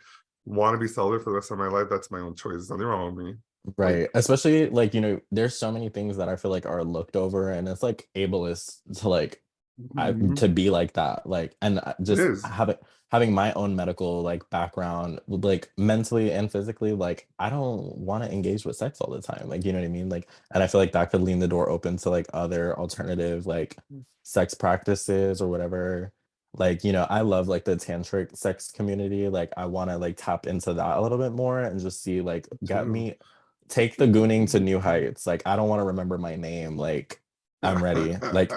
want to be celibate for the rest of my life, that's my own choice. There's nothing wrong with me. Like, Right. Especially like, there's so many things that I feel like are looked over and it's like ableist to like mhm, to be like that. Like and it just is. having my own medical like background like mentally and physically like I don't want to engage with sex all the time. Like, you know what I mean? Like and I feel like that could lean the door open to like other alternative like sex practices or whatever. Like, I love like the tantric sex community. Like I want to like tap into that a little bit more and just see like get Too. me take the gooning to new heights. Like I don't want to remember my name. Like I'm ready. Like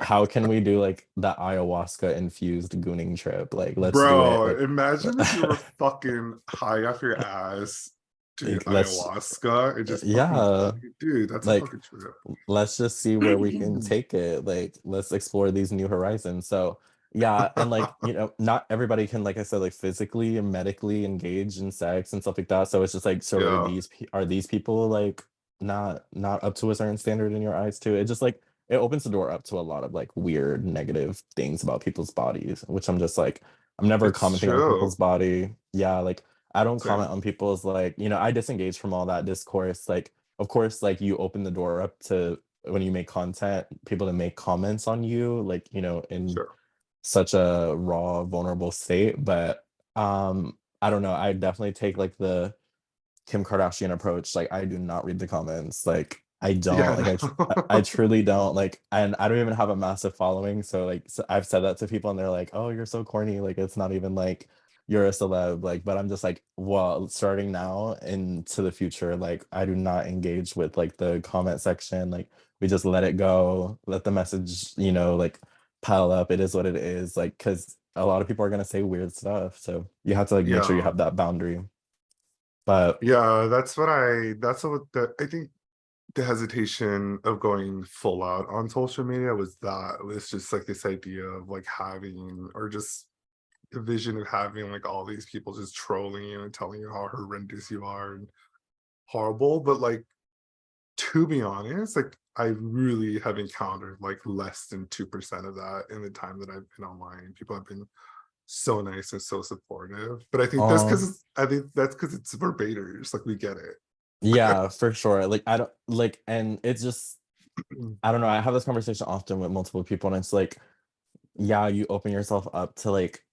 how can we do like the ayahuasca infused gooning trip? Like let's do it. Bro, imagine if you were fucking high off your ass doing Like, let's ayahuasca and just fucking yeah, dude, that's a like fucking trip. let's just see where we can take it. Like let's explore these new horizons. So yeah, and like not everybody can, like I said, like physically and medically engage in sex and stuff like that. So it's just like, so Yeah, are these people like not up to a certain standard in your eyes too? It just like it opens the door up to a lot of like weird negative things about people's bodies, which I'm just like, I'm never it's commenting on people's true. body. Yeah, like I don't comment Same. on people's like, I disengage from all that discourse. Like of course, like you open the door up to when you make content, people to make comments on you, like, in Sure. such a raw, vulnerable state. But I don't know. I definitely take like the Kim Kardashian approach. Like I do not read the comments. Like I don't Yeah, like I no. truly don't like, and I don't even have a massive following. So like I've said that to people and they're like, "Oh, you're so corny." Like it's not even like you're a celeb. Like, but I'm just like, well, starting now into the future, like I do not engage with like the comment section. Like we just let it go, let the message, like pile up. It is what it is. Like because a lot of people are gonna say weird stuff. So you have to like make sure you Yeah. have that boundary. But Yeah, that's what I think the hesitation of going full out on social media was that it was just like this idea of like having or just the vision of having like all these people just trolling you and telling you how horrendous you are and horrible. But like to be honest, like I really have encountered like less than 2% of that in the time that I've been online. People have been so nice and so supportive. But um I think that's because it's verbaters. Like we get it. yeah, for sure. Like I don't like, and it's just I don't know. I have this conversation often with multiple people, and it's like, yeah, you open yourself up to like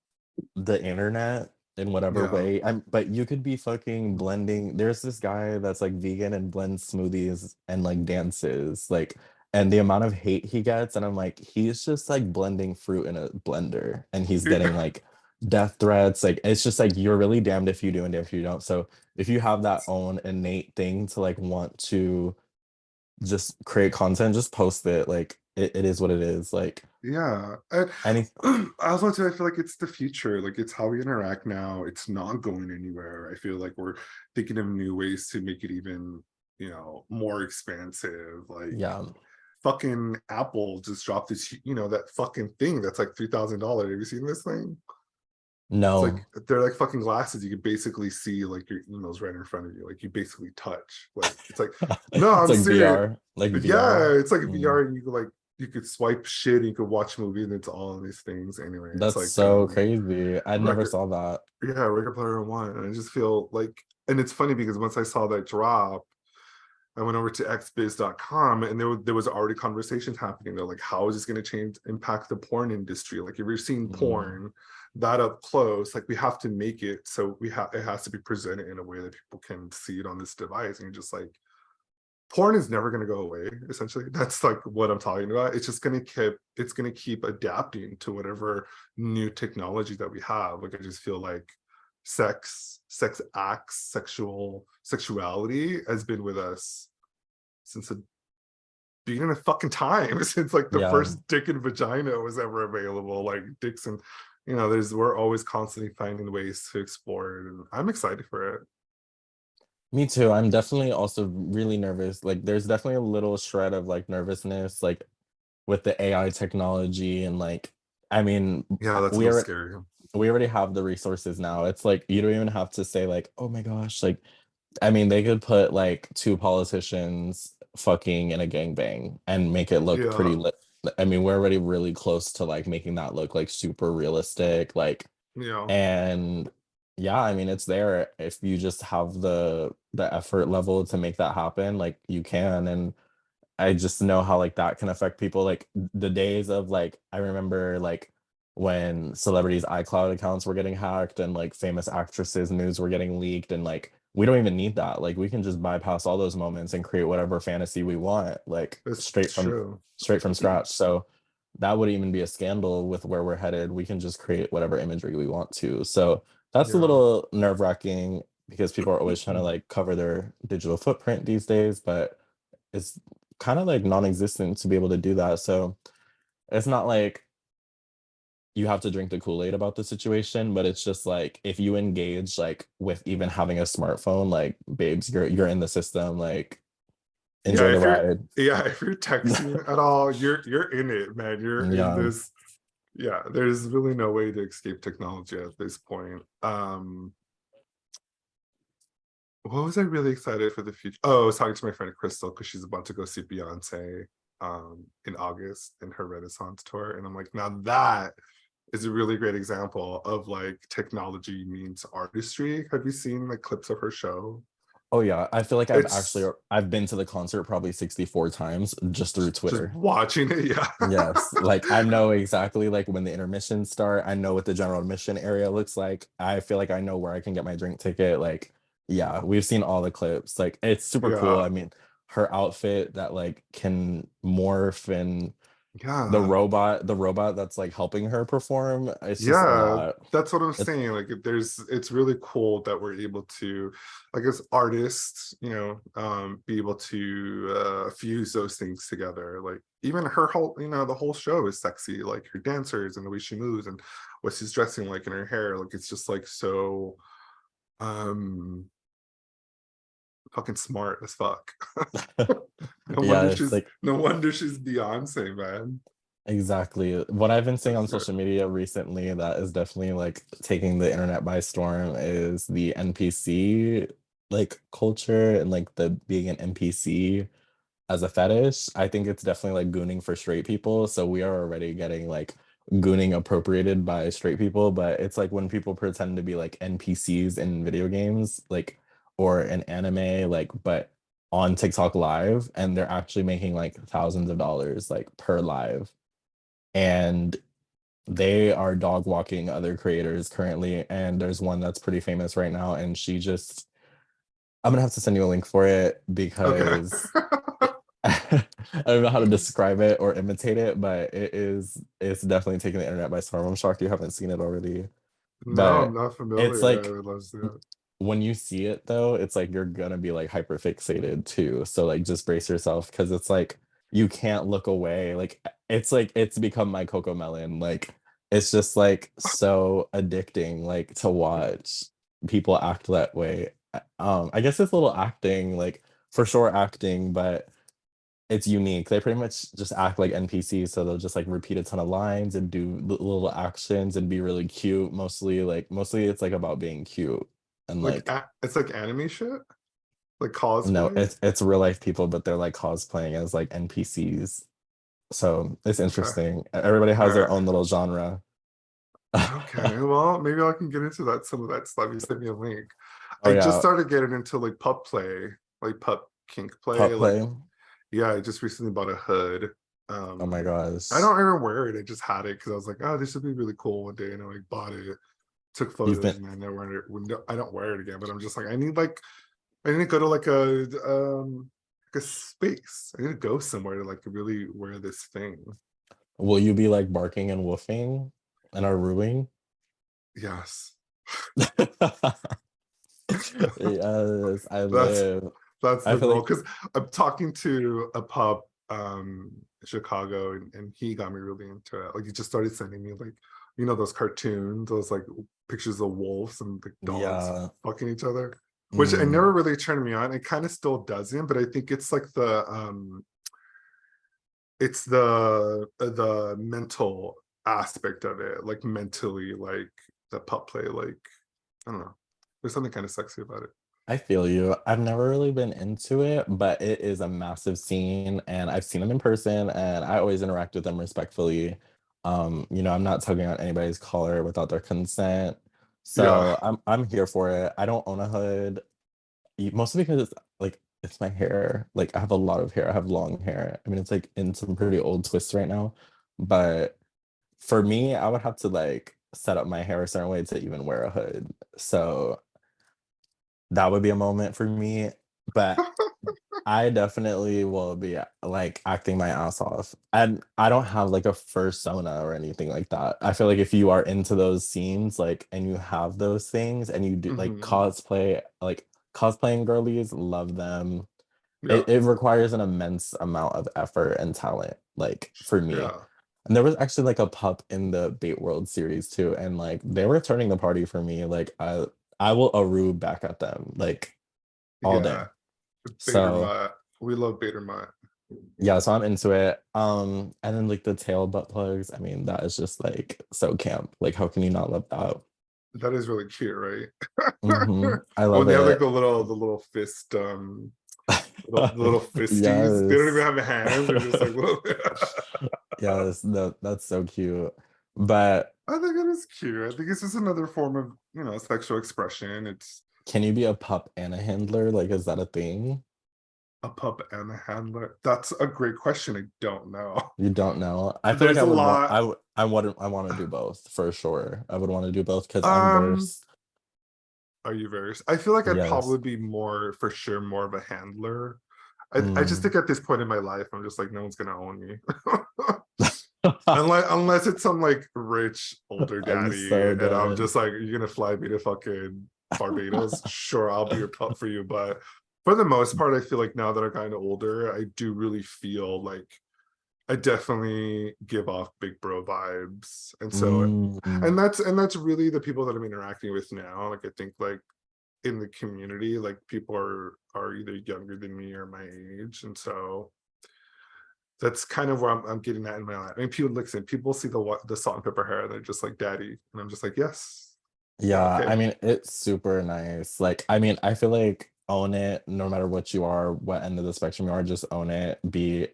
the internet, in whatever Yeah. way. But you could be fucking blending. There's this guy that's like vegan and blends smoothies and like dances, like, and the amount of hate he gets, and I'm like, he's just like blending fruit in a blender, and he's getting like death threats. Like, it's just like you're really damned if you do and damned if you don't. So if you have that own innate thing to like want to just create content, just post it. Like it is what it is. Like Yeah. And any I also too, I feel like it's the future. Like it's how we interact now. It's not going anywhere. I feel like we're thinking of new ways to make it even, more expansive. Like yeah, fucking Apple just dropped this, that fucking thing that's like $3,000. Have you seen this thing? It's like no. they're like fucking glasses. You can basically see like your emails right in front of you. Like you basically touch. Like it's like, no, It's I'm like serious. VR, like VR. Yeah, it's like Mm. VR, and you could swipe shit, and you could watch a movie, and it's all in these things. Anyway, it's That's like so crazy. I never record, saw that. yeah, Record Player One, and I just feel like, and it's funny because once I saw that drop, I went over to xbiz.com, and there was already conversations happening. They're like, how is this going to change impact the porn industry? Like if you're seeing Mm. porn that up close, like we have to make it so we have it has to be presented in a way that people can see it on this device. And you're just like, porn is never going to go away. Essentially, that's like what I'm talking about. It's just going to keep adapting to whatever new technology that we have. Like I just feel like sex acts, sexuality has been with us since the beginning of fucking time, since like the Yeah. first dick and vagina was ever available. Like dicks and, we're always constantly finding ways to explore it, and I'm excited for it. Me too. I'm definitely also really nervous. Like there's definitely a little shred of like nervousness, like with the AI technology and like I mean, Yeah, that's a we little are scary. we already have the resources now. It's like you don't even have to say like, oh my gosh, like I mean, they could put like two politicians fucking in a gangbang and make it look Yeah, pretty lit. I mean, we're already really close to like making that look like super realistic. Like, you know, and yeah, I mean, it's there if you just have the effort level to make that happen, like you can. And I just know how like that can affect people. Like the days of like I remember like when celebrities' iCloud accounts were getting hacked and like famous actresses' news were getting leaked and like we don't even need that. Like we can just bypass all those moments and create whatever fantasy we want, like it's straight from true. scratch. So that wouldn't even be a scandal with where we're headed. We can just create whatever imagery we want to. So that's a Yeah. little nerve-wracking because people are always trying to like cover their digital footprint these days, but it's kind of like non-existent to be able to do that. So it's not like you have to drink the Kool-Aid about the situation, but it's just like if you engage like with even having a smartphone, like babes, you're in the system, like Yeah, enjoy the ride. if you're texting at all, you're in it, man. You're in Yeah. this. Yeah, there's really no way to escape technology at this point. What was I really excited for the future? Oh, I was talking to my friend Crystal because she's about to go see Beyonce in August in her Renaissance tour. And I'm like, now that is a really great example of like technology means artistry. Have you seen like clips of her show? Oh yeah. I feel like It's I've been to the concert probably 64 times just through just Twitter. watching it, yeah. Yes, like I know exactly like when the intermissions start. I know what the general admission area looks like. I feel like I know where I can get my drink ticket. Like, yeah, we've seen all the clips. Like, it's super cool. Yeah. I mean, her outfit that like can morph and Yeah. the robot that's like helping her perform. It's just a Yeah, lot. that's what I'm It's saying. Like it's really cool that we're able to, like as artists, be able to fuse those things together. Like even her whole, the whole show is sexy, like her dancers and the way she moves and what she's dressing like in her hair. Like it's just like so um fucking smart as fuck. No yeah, wonder it's she's like no wonder she's Beyonce, man. exactly. What I've been seeing For on sure. social media recently that is definitely like taking the internet by storm is the NPC like culture and like the being an NPC as a fetish. I think it's definitely like gooning for straight people. So we are already getting like gooning appropriated by straight people, but it's like when people pretend to be like NPCs in video games, like or in anime, like but on TikTok live and they're actually making like thousands of dollars like per live. And They are dog walking other creators currently, and there's one that's pretty famous right now, and she just I'm gonna have to send you a link for it Okay. because I don't know how to describe it or imitate it, but it's definitely taking the internet by storm. I'm shocked you haven't seen it already. No, I'm But not it's familiar. I like would love to see it. when you see it though, it's like you're gonna be like hyper fixated too. So like just brace yourself because it's like you can't look away. Like it's become my Coco Melon. Like it's just like so addicting like to watch people act that way. I guess it's a little acting, like for sure acting, but it's unique. They pretty much just act like NPCs, so they'll just like repeat a ton of lines and do little actions and be really cute. Mostly it's like about being cute and like It's like anime shit, like no, cosplay. it's real life people, but they're like cosplaying as like NPCs. So it's Okay. interesting. Everybody has their Okay. own little genre. Okay. Well, maybe I can get into that some of that stuff. You send me a link. Oh I just yeah, started getting into like pup play, like pup kink play. pup Like, play. yeah, I just recently bought a hood. Oh my I gosh, don't even wear it. I just had it because I was like, oh, this would be really cool one day, and I like bought it, took you've photos, been. and I never, I don't wear it again. But I'm just like, I need to go to like a space. I need to go somewhere to like really wear this thing. Will you be like barking and woofing and are ruining? Yes. Yes, I that's live. that's I the feel goal. like Because I'm talking to a pup in Chicago, and he got me really into it. Like he just started sending me like, those cartoons, those like pictures of wolves and like dogs yeah. fucking each other, which it never Mm. really turned me on. It kind of still doesn't, but I think it's like the mental aspect of it, like mentally, like the pup play, like I don't know. There's something kind of sexy about it. I feel you. I've never really been into it, but it is a massive scene and I've seen them in person and I always interact with them respectfully. I'm not tugging on anybody's collar without their consent. Yeah. So I'm here for it. I don't own a hood, mostly because it's my hair. Like I have a lot of hair. I have long hair. I mean, it's like in some pretty old twists right now. But for me, I would have to like set up my hair a certain way to even wear a hood. So that would be a moment for me. But I definitely will be like acting my ass off. And I don't have like a persona or anything like that. I feel like if you are into those scenes, like, and you have those things and you do like Hmm. cosplay, like cosplaying girlies, love them. Yeah. It requires an immense amount of effort and talent, like for me. Yeah. And there was actually like a pup in the BateWorld series too, and like they were turning the party for me. Like I will Aru back at them like all day. Yeah. Bader So Mutt. We love Bader Mutt. yeah, so I'm into it. And then like the tail butt plugs, I mean, that is just like so camp. Like, how can you not love that? That is really cute, right? I When love they have like it. the little fist, the little fisties. They don't even Yes. have hands. They're just like little. Yes, that's so cute. But I think it is cute. I think it's just another form of, sexual expression. It's can you be a pup and a handler? Like, is that a thing? a pup and a handler. That's a great question. I don't know. You don't know. I feel like There's I a would want lot. I want to do both for sure. I would want to do both because I'm Um, versed. are you very? I feel like I'd Yes. probably be more, for sure, more of a handler. I just Mm. think at this point in my life, I'm just like, no one's gonna own me. Unless it's some like rich older I'm daddy, so and I'm dead. just like, you're gonna fly me to fucking Barbados. Sure, I'll be your pup for you. But for the most part, I feel like now that I'm kind of older, I do really feel like I definitely give off big bro vibes. And so Mm. and that's really the people that I'm interacting with now. Like I think like in the community, like people are either younger than me or my age. And so that's kind of where I'm getting that in my life. I mean, people see the salt and pepper hair, and they're just like daddy. And I'm just like, yes. Yeah, Yeah, okay. I mean, it's super nice. Like, I mean, I feel like own it no matter what you are, what end of the spectrum you are, just own it. Be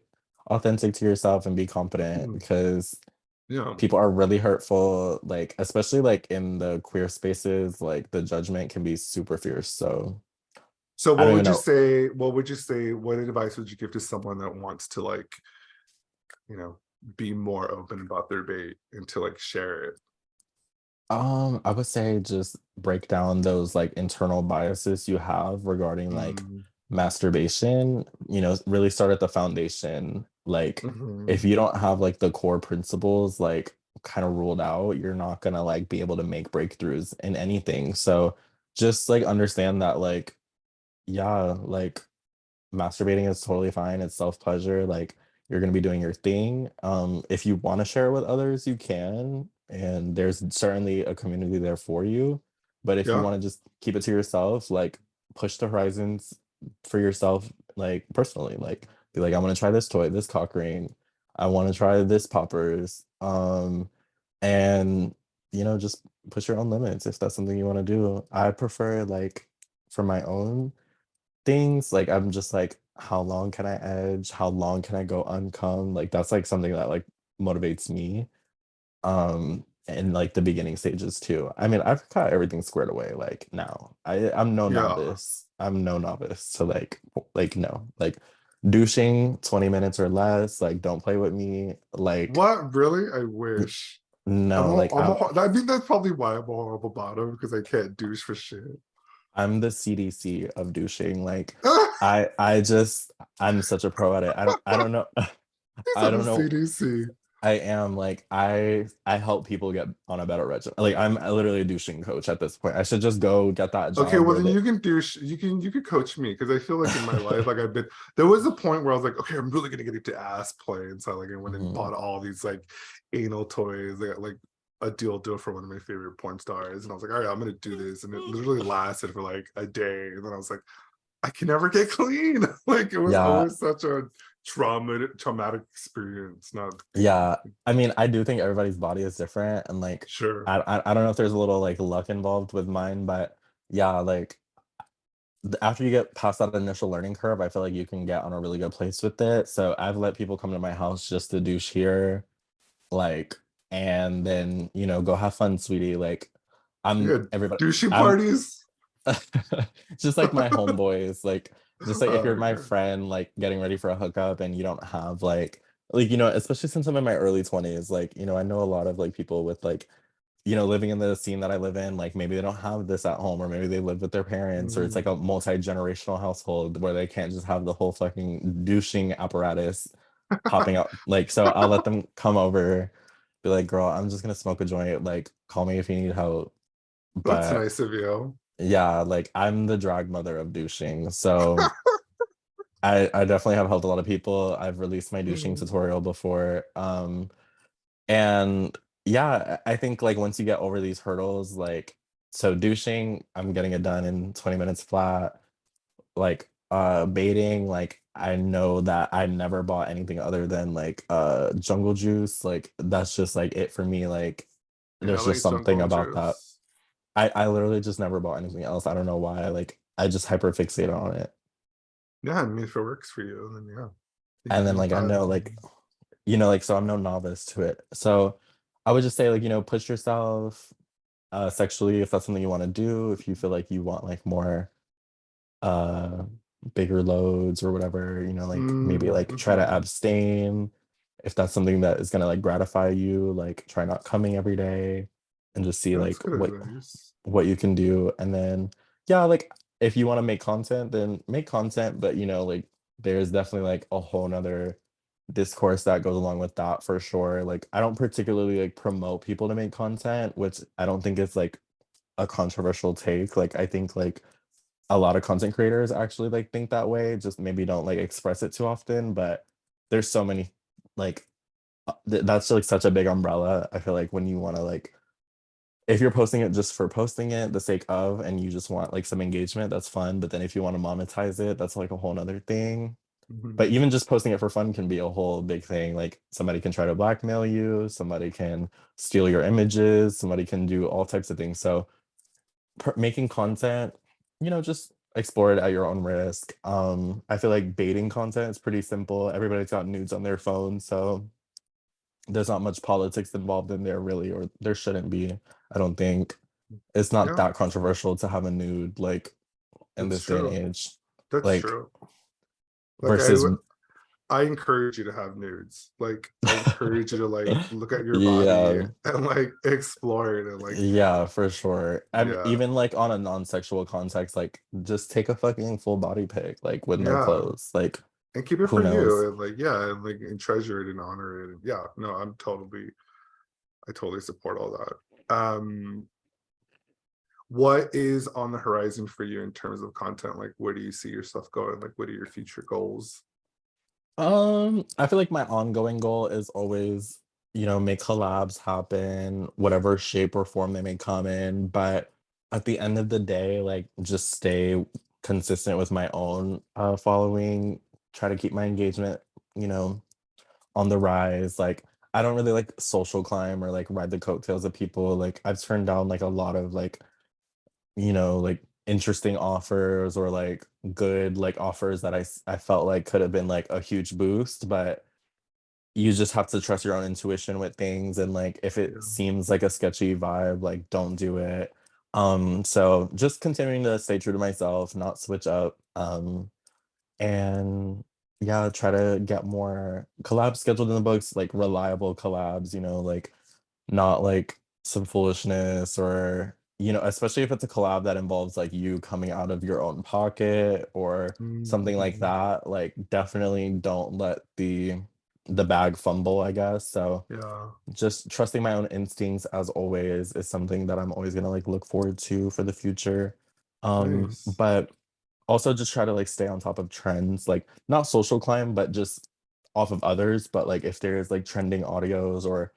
authentic to yourself and be confident Mhm. because Yeah. people are really hurtful, like especially like in the queer spaces, like the judgment can be super fierce. So So I what don't even would you know. say? What advice would you give to someone that wants to like, be more open about their bait and to like share it? I would say just break down those like internal biases you have regarding like Mm, masturbation, really start at the foundation. Like if hmm. you don't have like the core principles like kind of ruled out, you're not gonna like be able to make breakthroughs in anything. So just like understand that like yeah, like masturbating is totally fine. It's self-pleasure. Like you're gonna be doing your thing. If you want to share it with others, you can, and there's certainly a community there for you. But if you Yeah. want to just keep it to yourself, like push the horizons for yourself, like personally, like be like, I want to try this toy, this cock ring. I want to try this poppers. And just push your own limits if that's something you want to do. I prefer like for my own things, like, I'm just like, how long can I edge? How long can I go uncome? Like, that's, like, something that, like, motivates me, in, like, the beginning stages too. I mean, I've got everything squared away, like, now. I'm no Yeah. novice. I'm no novice to, no. Like, douching 20 minutes or less, like, don't play with me. Like, What? Really? I n wish. no, like, I mean, that's probably why I'm a horrible bottom because I can't douche for shit. I'm the CDC of douching, like, I just I'm such a pro at it. I don't know. These I are the don't know. CDC. I am like I help people get on a better regimen. Like I'm literally a douching coach at this point. I should just go get that Okay, job well where then they. you can douche. You could coach me because I feel like in my life, like I've been. There was a point where I was like, okay, I'm really gonna get into ass play, and so like I went and Mhm. bought all these like anal toys. I got like a deal for one of my favorite porn stars, and I was like, all right, I'm gonna do this, and it literally lasted for like a day, and then I was like, I can never get clean. Like it was Yeah, always such a traumatic experience. Not yeah. I mean, I do think everybody's body is different, and like sure. I don't know if there's a little like luck involved with mine, but yeah, like after you get past that initial learning curve, I feel like you can get on a really good place with it. So I've let people come to my house just to douche here, like, and then go have fun, sweetie. Like, I'm Yeah, everybody. douchey I'm parties. just like my homeboys, like just like if you're my Okay. friend, like getting ready for a hookup and you don't have like especially since I'm in my early 20s, like I know a lot of like people with like living in the scene that I live in, like maybe they don't have this at home, or maybe they live with their parents, or it's like Mhm. a multi-generational household where they can't just have the whole fucking douching apparatus popping out. Like, so I'll let them come over, be like, girl, I'm just gonna smoke a joint, like call me if you need help. That's But nice of you. yeah, like I'm the drag mother of douching. So I definitely have helped a lot of people. I've released my douching Mhm. tutorial before. And yeah, I think like once you get over these hurdles, like so douching, I'm getting it done in 20 minutes flat. Like baiting, like I know that I never bought anything other than like jungle juice. Like that's just like it for me. Like Yeah, I there's just like something jungle about that. juice. I literally just never bought anything else. I don't know why. Like I just hyper fixated on it. Yeah, I mean, if it works for you, then yeah, you And can then use like I that. know like like so I'm no novice to it. So I would just say like, push yourself sexually if that's something you want to do, if you feel like you want like more uh bigger loads or whatever, like maybe like try to Mm-hmm. abstain if that's something that is gonna like gratify you, like try not coming every day and just see That's like good advice. what you can do. And then yeah, like if you want to make content, then make content, but like there's definitely like a whole nother discourse that goes along with that for sure. Like I don't particularly like promote people to make content, which I don't think is like a controversial take. Like I think like a lot of content creators actually like think that way, just maybe don't like express it too often. But there's so many like that's like such a big umbrella. I feel like when you want to like if you're posting it just for posting it, the sake of, and you just want like some engagement, that's fun. But then if you want to monetize it, that's like a whole nother thing. But Mm-hmm. even just posting it for fun can be a whole big thing. Like somebody can try to blackmail you, somebody can steal your images, somebody can do all types of things. So making content, just explore it at your own risk. I feel like baiting content is pretty simple. Everybody's got nudes on their phone, so there's not much politics involved in there really, or there shouldn't be. I don't think it's not Yeah, that controversial to have a nude like in that's this day and true. age. That's Like true. Like versus I encourage you to have nudes. Like I encourage you to like look at your body Yeah. and like explore it and like Yeah, for sure. And yeah, even like on a non-sexual context, like just take a fucking full body pic, like with no yeah. clothes. Like And keep it who for knows? you and like yeah, and like and treasure it and honor it. And yeah, no, I totally support all that. What is on the horizon for you in terms of content? Like where do you see your stuff going? Like what are your future goals? I feel like my ongoing goal is always, make collabs happen, whatever shape or form they may come in. But at the end of the day, like just stay consistent with my own following, try to keep my engagement, you know, on the rise. Like I don't really like social climb or like ride the coattails of people. Like I've turned down like a lot of like like interesting offers or like good like offers that I felt like could have been like a huge boost, but you just have to trust your own intuition with things, and like if it Yeah. seems like a sketchy vibe, like don't do it. So just continuing to stay true to myself, not switch up. And yeah, try to get more collabs scheduled in the books, like reliable collabs, like not like some foolishness or, especially if it's a collab that involves like you coming out of your own pocket or something like Mm-hmm. that. Like definitely don't let the bag fumble, I guess. So Yeah. just trusting my own instincts as always is something that I'm always gonna like look forward to for the future. Nice. But also just try to like stay on top of trends, like not social climb, but just off of others. But like if there's like trending audios or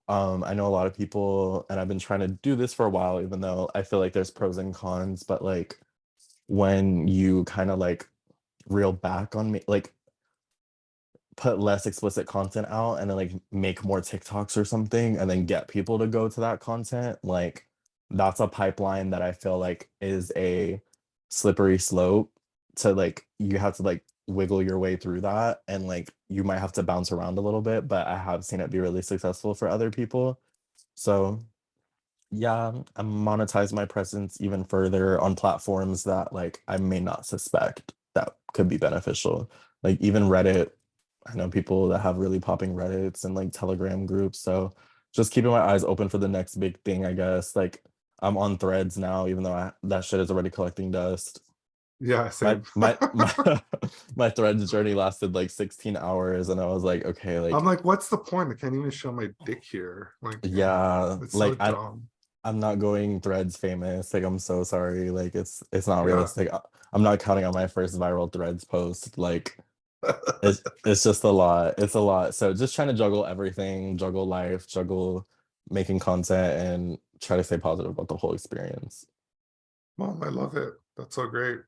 I know a lot of people, and I've been trying to do this for a while, even though I feel like there's pros and cons, but like when you kind of like reel back on me, like put less explicit content out and then like make more TikToks or something and then get people to go to that content, like that's a pipeline that I feel like is a slippery slope to like you have to like wiggle your way through that, and like you might have to bounce around a little bit, but I have seen it be really successful for other people. So yeah, I'm monetize my presence even further on platforms that like I may not suspect that could be beneficial. Like even Reddit, I know people that have really popping Reddits and like Telegram groups. So just keeping my eyes open for the next big thing, I guess. Like I'm on Threads now, even though that shit is already collecting dust. Yeah, My same. my my Threads journey lasted like 16 hours, and I was like, okay, I'm like like, what's the point? I can't even show my dick here. Like, yeah, it's so like dumb. I'm not going Threads famous. Like I'm so sorry. Like it's not Yeah. realistic. I'm not counting on my first viral Threads post. Like it's just a lot. It's a lot. So just trying to juggle everything, juggle life, juggle making content, and try to stay positive about the whole experience. Mom, I love it. That's so great.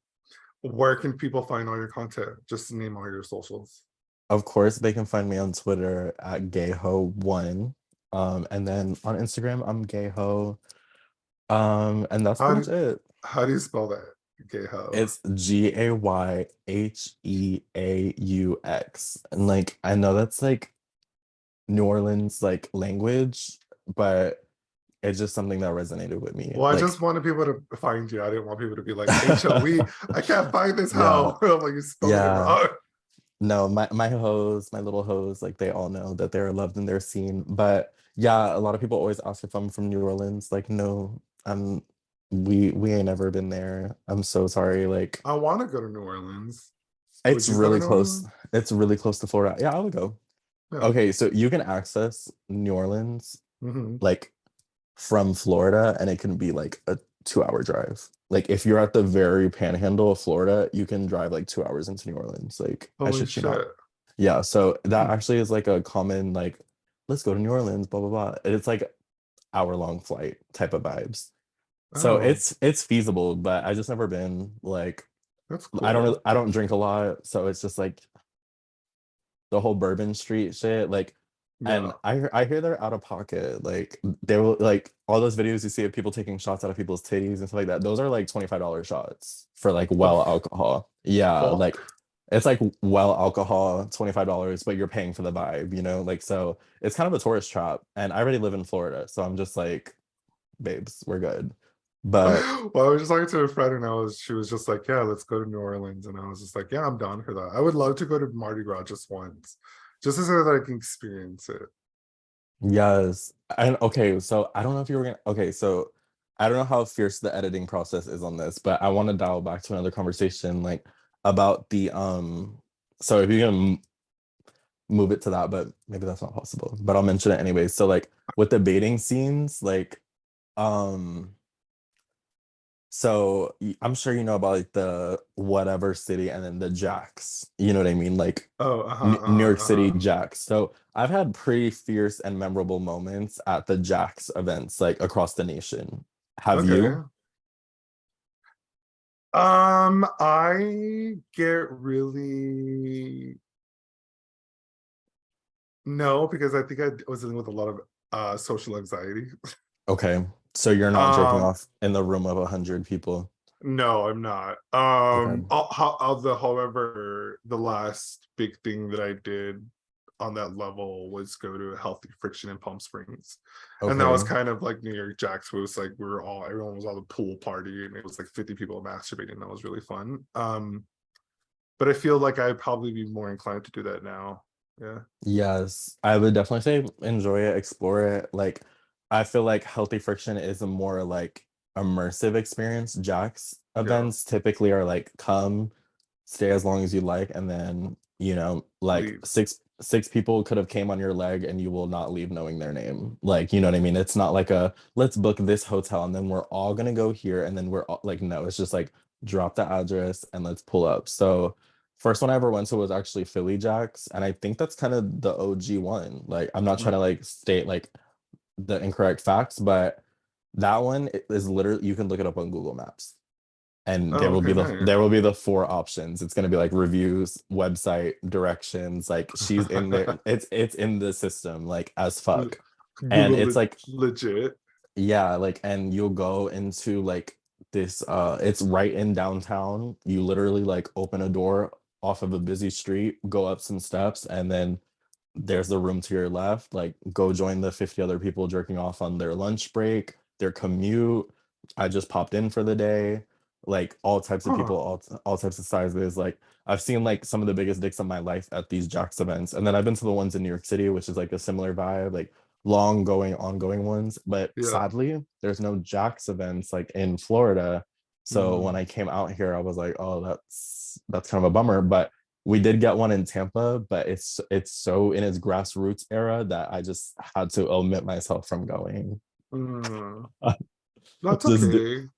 Where can people find all your content? Just name all your socials. Of course, they can find me on Twitter at GayHo1. And then on Instagram, I'm GayHo. And that's How pretty much do it. how do you spell that? Gay Heaux. It's Gayheaux. And like I know that's like New Orleans like language, but it's just something that resonated with me. Well, I Like just wanted people to find you. I didn't want people to be like HOE. I can't find this yeah, how. I'm like, you spelled it yeah. wrong. No, my hoes, my little hoes, like they all know that they're loved and they're seen. But yeah, a lot of people always ask if I'm from New Orleans. Like, no, we ain't ever been there. I'm so sorry. Like I want to go to New Orleans. Would it's you go to really New close. Orleans? It's really close to Florida. Yeah, I would go. Yeah. Okay, so you can access New Orleans Hmm. like from Florida, and it can be like a 2 hour drive. Like if you're at the very panhandle of Florida, you can drive like 2 hours into New Orleans. Like I Holy shit you not. shit. Yeah, so that Hmm. actually is like a common like let's go to New Orleans, blah blah blah. And it's like hour-long flight type of vibes. So Oh, it's feasible, but I just never been. Like that's I don't cool. I don't drink a lot, so it's just like the whole Bourbon Street shit. Like, and Yeah. I hear they're out of pocket. Like they will like all those videos you see of people taking shots out of people's titties and stuff like that. Those are like $25 shots for like The well alcohol. Yeah, like fuck? it's like well alcohol, $25, but you're paying for the vibe, Like so it's kind of a tourist trap. And I already live in Florida, so I'm just like, babes, we're good. But Well, I was just talking to a friend, and she was just like, "Yeah, let's go to New Orleans," and I was just like, "Yeah, I'm down for that. I would love to go to Mardi Gras just once, just so that I can experience it." yes. And okay, so I don't know if you were gonna okay, so I don't know how fierce the editing process is on this, but I want to dial back to another conversation like about the so if you're gonna move it to that, but maybe that's not possible. But I'll mention it anyway. So like with the baiting scenes, like um I'm sure you know about like the whatever city and then the Jacks. You know what I mean? Like Oh, New York City uh-huh. Jacks. So I've had pretty fierce and memorable moments at the Jacks events, like across the nation. Have Okay. you? I get really no, because I think I was dealing with a lot of social anxiety. Okay. So you're not jerking Um, off in the room of 100 people. no, I'm not. Okay. However, the last big thing that I did on that level was go to a Healthy Friction in Palm Springs, and that was Okay. kind of like New York Jacks. Where it was like everyone was on the pool party, and it was like 50 people masturbating. That was really fun. But I feel like I'd probably be more inclined to do that now. Yeah, Yes, I would definitely say enjoy it, explore it. Like, I feel like Healthy Friction is a more like immersive experience. Jack's yeah. events typically are like come, stay as long as you like, and then like Leave. six people could have came on your leg and you will not leave knowing their name. Like, you know what I mean? It's not like a let's book this hotel and then we're all gonna go here and then we're all like no, it's just like drop the address and let's pull up. So first one I ever went to was actually Philly Jacks, and I think that's kind of the OG one. Like, I'm not trying to Mm. like state like the incorrect facts, but that one is literally you can look it up on Google Maps, and Oh, okay, there nice. will be the four options. It's gonna be like reviews, website, directions. Like she's in there. It's in the system like as fuck, and Google it's like legit. yeah, like and you'll go into like this it's right in downtown. You literally like open a door off of a busy street, go up some steps, and then there's the room to your left. Like go join the 50 other people jerking off on their lunch break, their commute. I just popped in for the day. Like all types of people, Huh. all types of sizes. Like I've seen like some of the biggest dicks of my life at these Jocks events. And then I've been to the ones in New York City, which is like a similar vibe, like long going, ongoing ones. But Yeah. sadly, there's no Jocks events like in Florida. So when Mm. I came out here, I was like, oh, that's kind of a bummer. But we did get one in Tampa, but it's so in its grassroots era that I just had to omit myself from going. Mm. That's Just okay.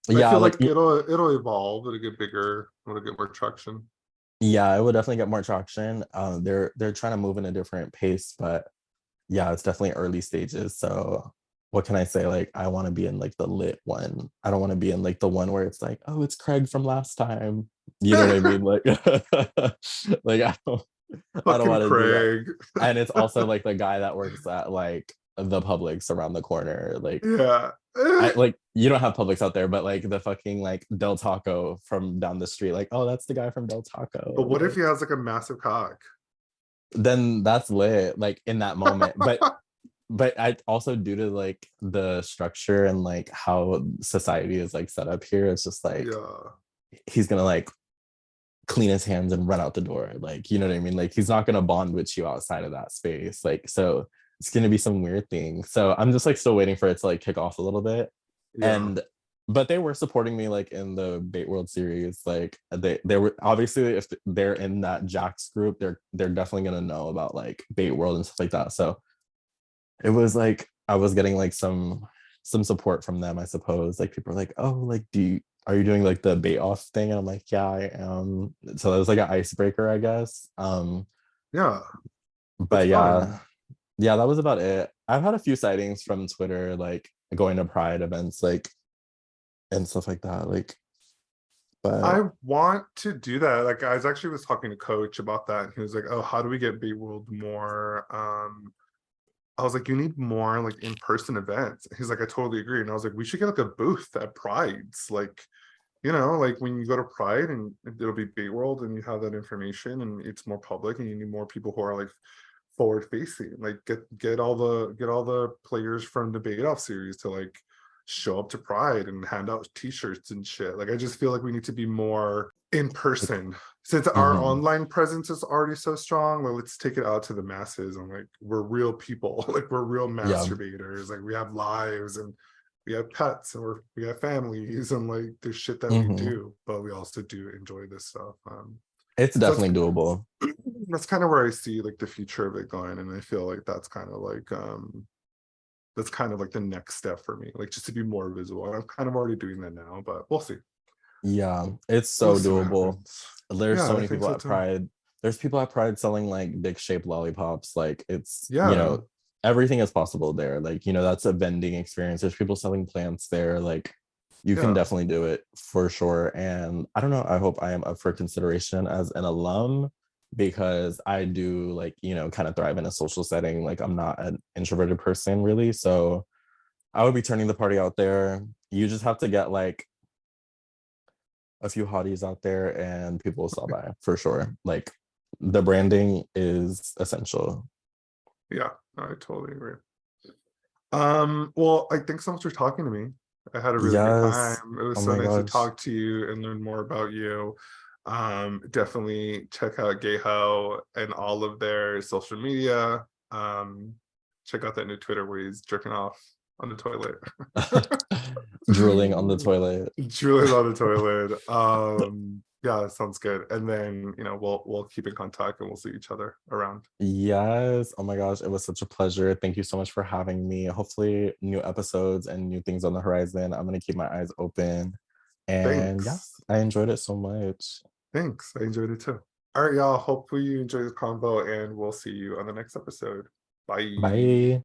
I yeah, feel like like it'll evolve. It'll get bigger. It'll get more traction. yeah, it would definitely get more traction. They're trying to move in a different pace, but yeah, it's definitely early stages. So what can I say? Like I want to be in like the lit one. I don't want to be in like the one where it's like, oh, it's Craig from last time. You know what I mean? Like like I don't Fucking want to do that. Craig. And it's also like the guy that works at like the Publix around the corner. Like Yeah. I like you don't have Publix out there, but like the fucking like Del Taco from down the street. Like, oh, that's the guy from Del But Taco. what if Like he has like a massive cock? then that's lit, like in that moment. But I also due to like the structure and like how society is like set up here, it's just like Yeah. he's gonna like clean his hands and run out the door. Like, you know what I mean? Like he's not gonna bond with you outside of that space. Like, so it's gonna be some weird thing. So I'm just like still waiting for it to like kick off a little bit. Yeah. And but they were supporting me like in the BateWorld series. Like they were obviously if they're in that Jax group, they're definitely gonna know about like BateWorld and stuff like that. So it was like I was getting like some support from them, I suppose. Like people are like, oh, like are you doing like the bait off thing? And I'm like, yeah, I am. So that was like an icebreaker, I guess. Yeah. That's But fun. yeah, yeah, that was about it. I've had a few sightings from Twitter, like going to Pride events, like and stuff like that. Like, I but want to do that. Like I was talking to Coach about that, and he was like, "Oh, how do we get BateWorld more?" I was like, "You need more like in-person events." He's like, "I totally agree." And I was like, "We should get like a booth at Pride's, like like when you go to Pride and it'll be BateWorld and you have that information and it's more public and you need more people who are like forward facing. Like get all the players from the Bate Off series to like show up to Pride and hand out t-shirts and shit. Like I just feel like we need to be more in Like, person. Since our mhm. online presence is already so strong, like let's take it out to the masses and like we're real people. Like we're real Yeah. masturbators. Like we have lives and we have pets and we have families and like there's shit that we Mhm. do, but we also do enjoy this stuff. It's So that's definitely doable. that's kind of where I see like the future of it going. And I feel like that's kind of like the next step for me, like just to be more visible. And I'm kind of already doing that now, but we'll see. Yeah, it's We'll so see what doable. happens. There's Yeah, so I many think people so at too. Pride. There's people at Pride selling like dick shaped lollipops. Like it's, Yeah, everything is possible there. Like, that's a vending experience. There's people selling plants there. Like you can yeah, definitely do it for sure. And I don't know, I hope I am up for consideration as an alum because I do like, kind of thrive in a social setting. Like I'm not an introverted person really. So I would be turning the party out there. You just have to get like a few hotties out there and people will stop by for sure. Like the branding is essential. yeah. I totally agree. Well, I thanks so much for talking to me. I had a really great Yes. time. It was Oh so my nice to gosh. talk to you and learn more about you. Definitely check out Gay Heaux and all of their social media. Check out that new Twitter where he's jerking off on the toilet. Drooling on the toilet. Drooling on the toilet. Yeah, sounds good. And then we'll keep in contact and we'll see each other around. Yes. Oh my gosh. It was such a pleasure. Thank you so much for having me. Hopefully, new episodes and new things on the horizon. I'm going to keep my eyes open. And yeah, Thanks. I enjoyed it so much. Thanks. I enjoyed it too. All right, y'all. Hopefully you enjoy this combo and we'll see you on the next episode. Bye. Bye.